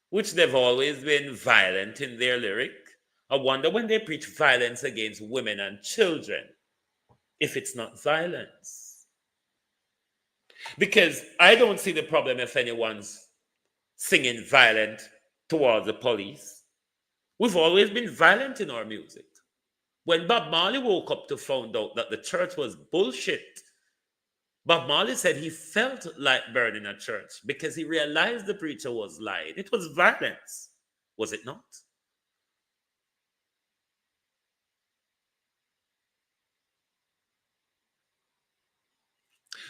which they've always been violent in their lyric. I wonder when they preach violence against women and children, if it's not violence. Because I don't see the problem if anyone's singing violent towards the police. We've always been violent in our music. When Bob Marley woke up to find out that the church was bullshit, Bob Marley said he felt like burning a church because he realized the preacher was lying. It was violence, was it not?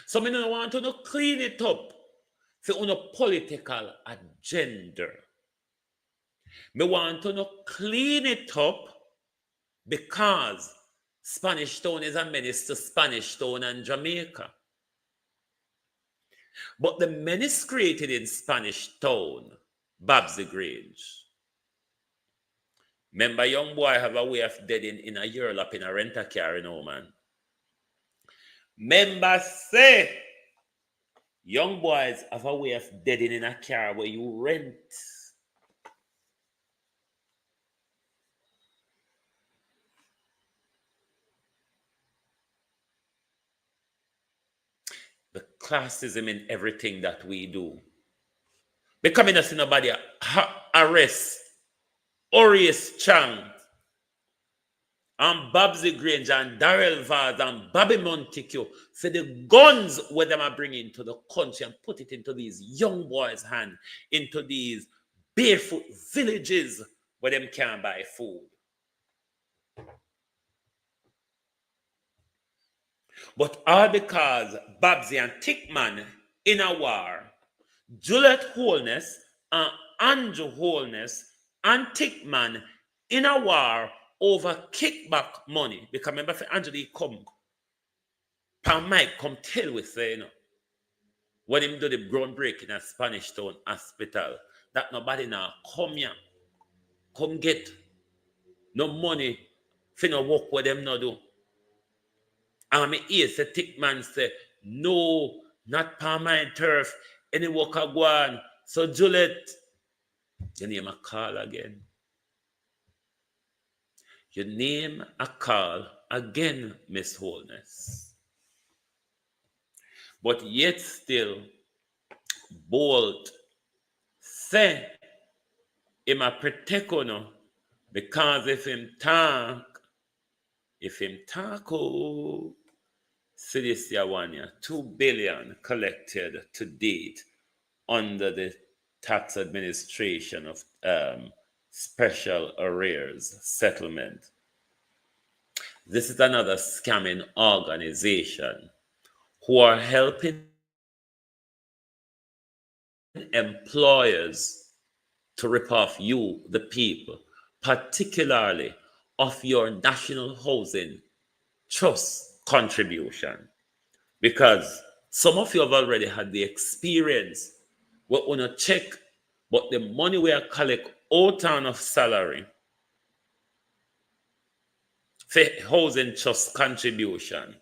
So I don't want to clean it up for a political agenda. I want to clean it up because Spanish Town is a menace to Spanish Town and Jamaica. But the menace created in Spanish Town, Babsy Grange. Remember, young boy have a way of deading in a Europe in a rent-a-car, you know, man. Remember, say, young boys have a way of deading in a car where you rent. The classism in everything that we do. Becoming us in nobody arrest Orius Chang and Babsy Grange and Darrell Vaz and Bobby Montague for the guns where them are bringing to the country and put it into these young boys' hands, into these barefoot villages where them can't buy food. But all because Babsy and Tickman in a war, Juliet Holness and Andrew Holness and Tickman in a war over kickback money. Because remember, if Andrew come, Pan Mike come tell with say, you know, when him do the groundbreaking at Spanish Town Hospital, that nobody now come here, come get no money for no work with them no do. And me hear say Tickman say, no, not Pan Mike turf, any work a go on. So Juliet, you name a call again. You name a call again, Miss Holness. But yet still, bold, say, him a protect you, because if him talk, oh, see this year 1 year, 2 billion collected to date under the tax administration of special arrears settlement. This is another scamming organization who are helping employers to rip off you, the people, particularly of your National Housing Trust contribution. Because some of you have already had the experience. We want to check, but the money we are collect out of salary for housing trust contribution.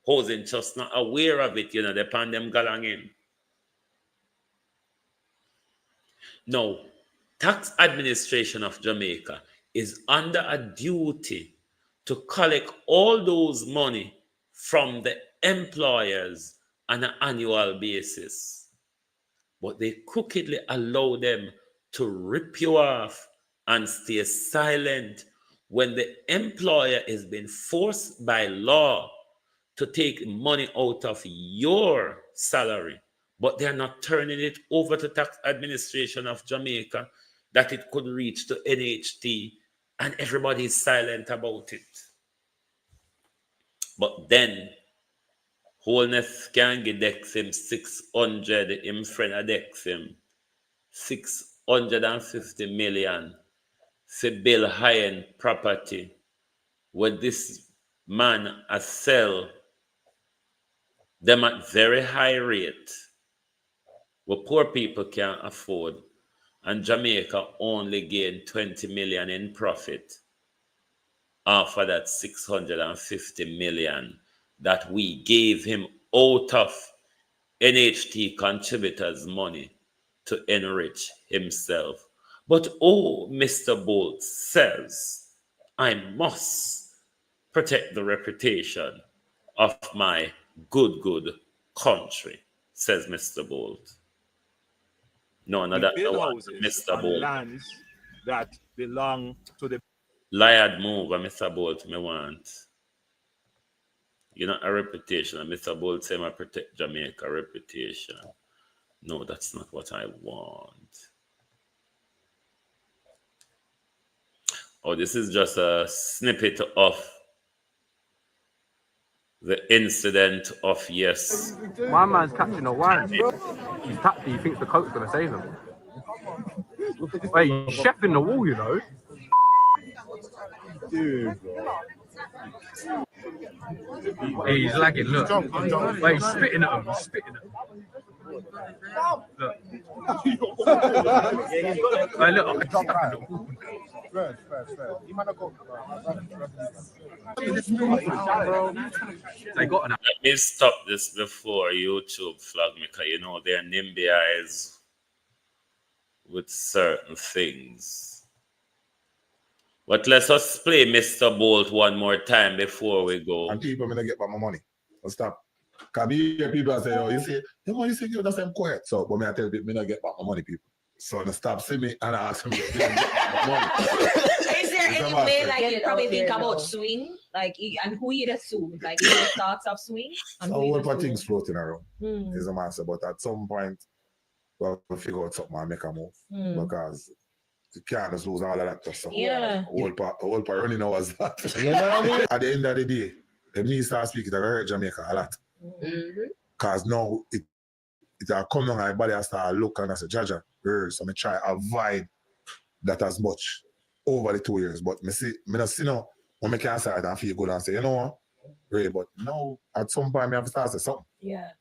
Housing trust not aware of it, you know, they pan them galang in. Now, tax administration of Jamaica is under a duty to collect all those money from the employers on an annual basis. But they crookedly allow them to rip you off and stay silent when the employer is being forced by law to take money out of your salary, but they're not turning it over to tax administration of Jamaica that it could reach to NHT, and everybody is silent about it. But then Wholeness can get dex him 600, him friend a dex him 650 million for build high-end property where this man a sell them at very high rate where poor people can't afford, and Jamaica only gained 20 million in profit off of that 650 million that we gave him out of NHT contributors' money to enrich himself. But Mr. Bolt says, I must protect the reputation of my good country, says Mr. Bolt. No, no, that's the one, Mr. Bolt. Lands that belong to the Liard move, Mr. Bolt, me want. You know, a reputation. Mr. Bolt say, I protect Jamaica reputation. No, that's not what I want. Oh, this is just a snippet of the incident of yes. My man's catching a wine. He's tapped. He thinks the coat's gonna save him. Wait, he's chefing the wall, you know. Dude. Hey, he's lagging. Look. Wait, he's spitting at him. He's spitting at him. Look. Wait, look. They got an. Let me stop this before YouTube flag me, because you know they're NIMBY eyes with certain things. But let us play Mr. Bolt one more time before we go. And people gonna get back my money. I'll stop. Because people say, oh, you say, the money say you the same quiet. So, but me I tell people, me not get back my money, people. So they stop see me and I ask them, get back my money. Is there any way like you probably think about swing? Like, and who you'd assume? Like, is there thoughts of swing? So a whole lot of things floating around is a master. But at some point, we'll figure out something and make a move. Because you can't just lose all of that stuff. Yeah. A whole part running hours that. You know what I mean? At the end of the day, the me start speaking, I hurt Jamaica a lot. Because now it come on my body, I start looking and I say, Jaja, so I try to avoid that as much over the 2 years. But me not see now when I can say it and feel good and say, you know what? Really, but now at some point I have to start say something. Yeah.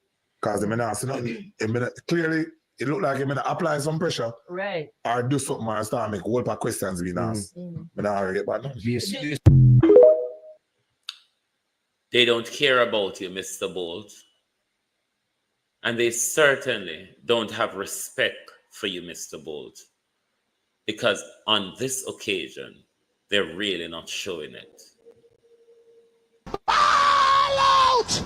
Because I not see nothing. Clearly it look like I'm gonna apply some pressure. Right. Or do something and start make a whole lot of questions being asked. But now I get back now. They don't care about you, Mr. Bolt. And they certainly don't have respect for you, Mr. Bolt. Because on this occasion, they're really not showing it. All out!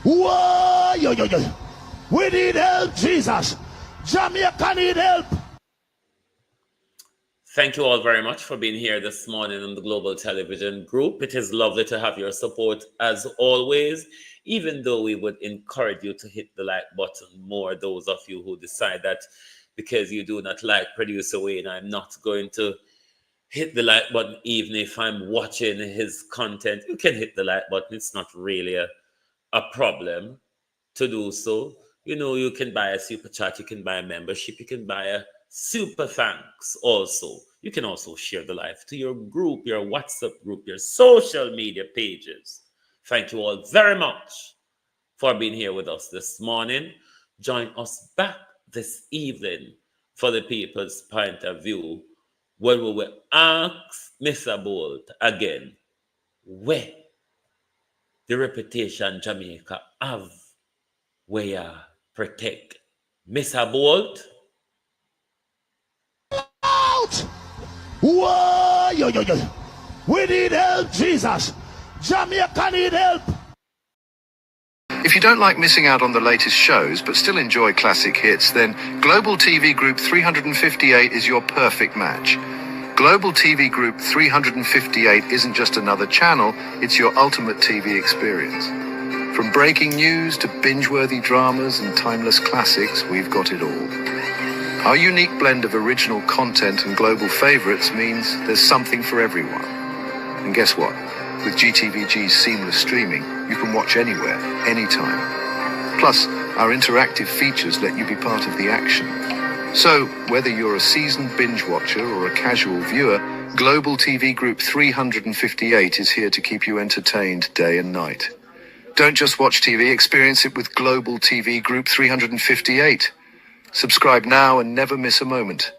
Whoa! Yo, yo, yo. We need help, Jesus. Jamaica need help. Thank you all very much for being here this morning on the Global Television Group. It is lovely to have your support as always, even though we would encourage you to hit the like button more, those of you who decide that because you do not like Producer Wayne, I'm not going to hit the like button even if I'm watching his content. You can hit the like button. It's not really a problem to do so. You know, you can buy a super chat, you can buy a membership, you can buy a super thanks also. You can also share the live to your group, your WhatsApp group, your social media pages. Thank you all very much for being here with us this morning. Join us back this evening for the people's point of view when we will ask Mr. Bolt again where the reputation Jamaica have where you protect Mr. Bolt. Out! Whoa! Yo, yo, yo. We need help, Jesus. Jamaica need help. If you don't like missing out on the latest shows but still enjoy classic hits, then Global TV Group 358 is your perfect match. Global TV Group 358 isn't just another channel, it's your ultimate TV experience. From breaking news to binge-worthy dramas and timeless classics, we've got it all. Our unique blend of original content and global favorites means there's something for everyone. And guess what? With GTVG's seamless streaming, you can watch anywhere, anytime. Plus, our interactive features let you be part of the action. So, whether you're a seasoned binge watcher or a casual viewer, Global TV Group 358 is here to keep you entertained day and night. Don't just watch TV, experience it with Global TV Group 358. Subscribe now and never miss a moment.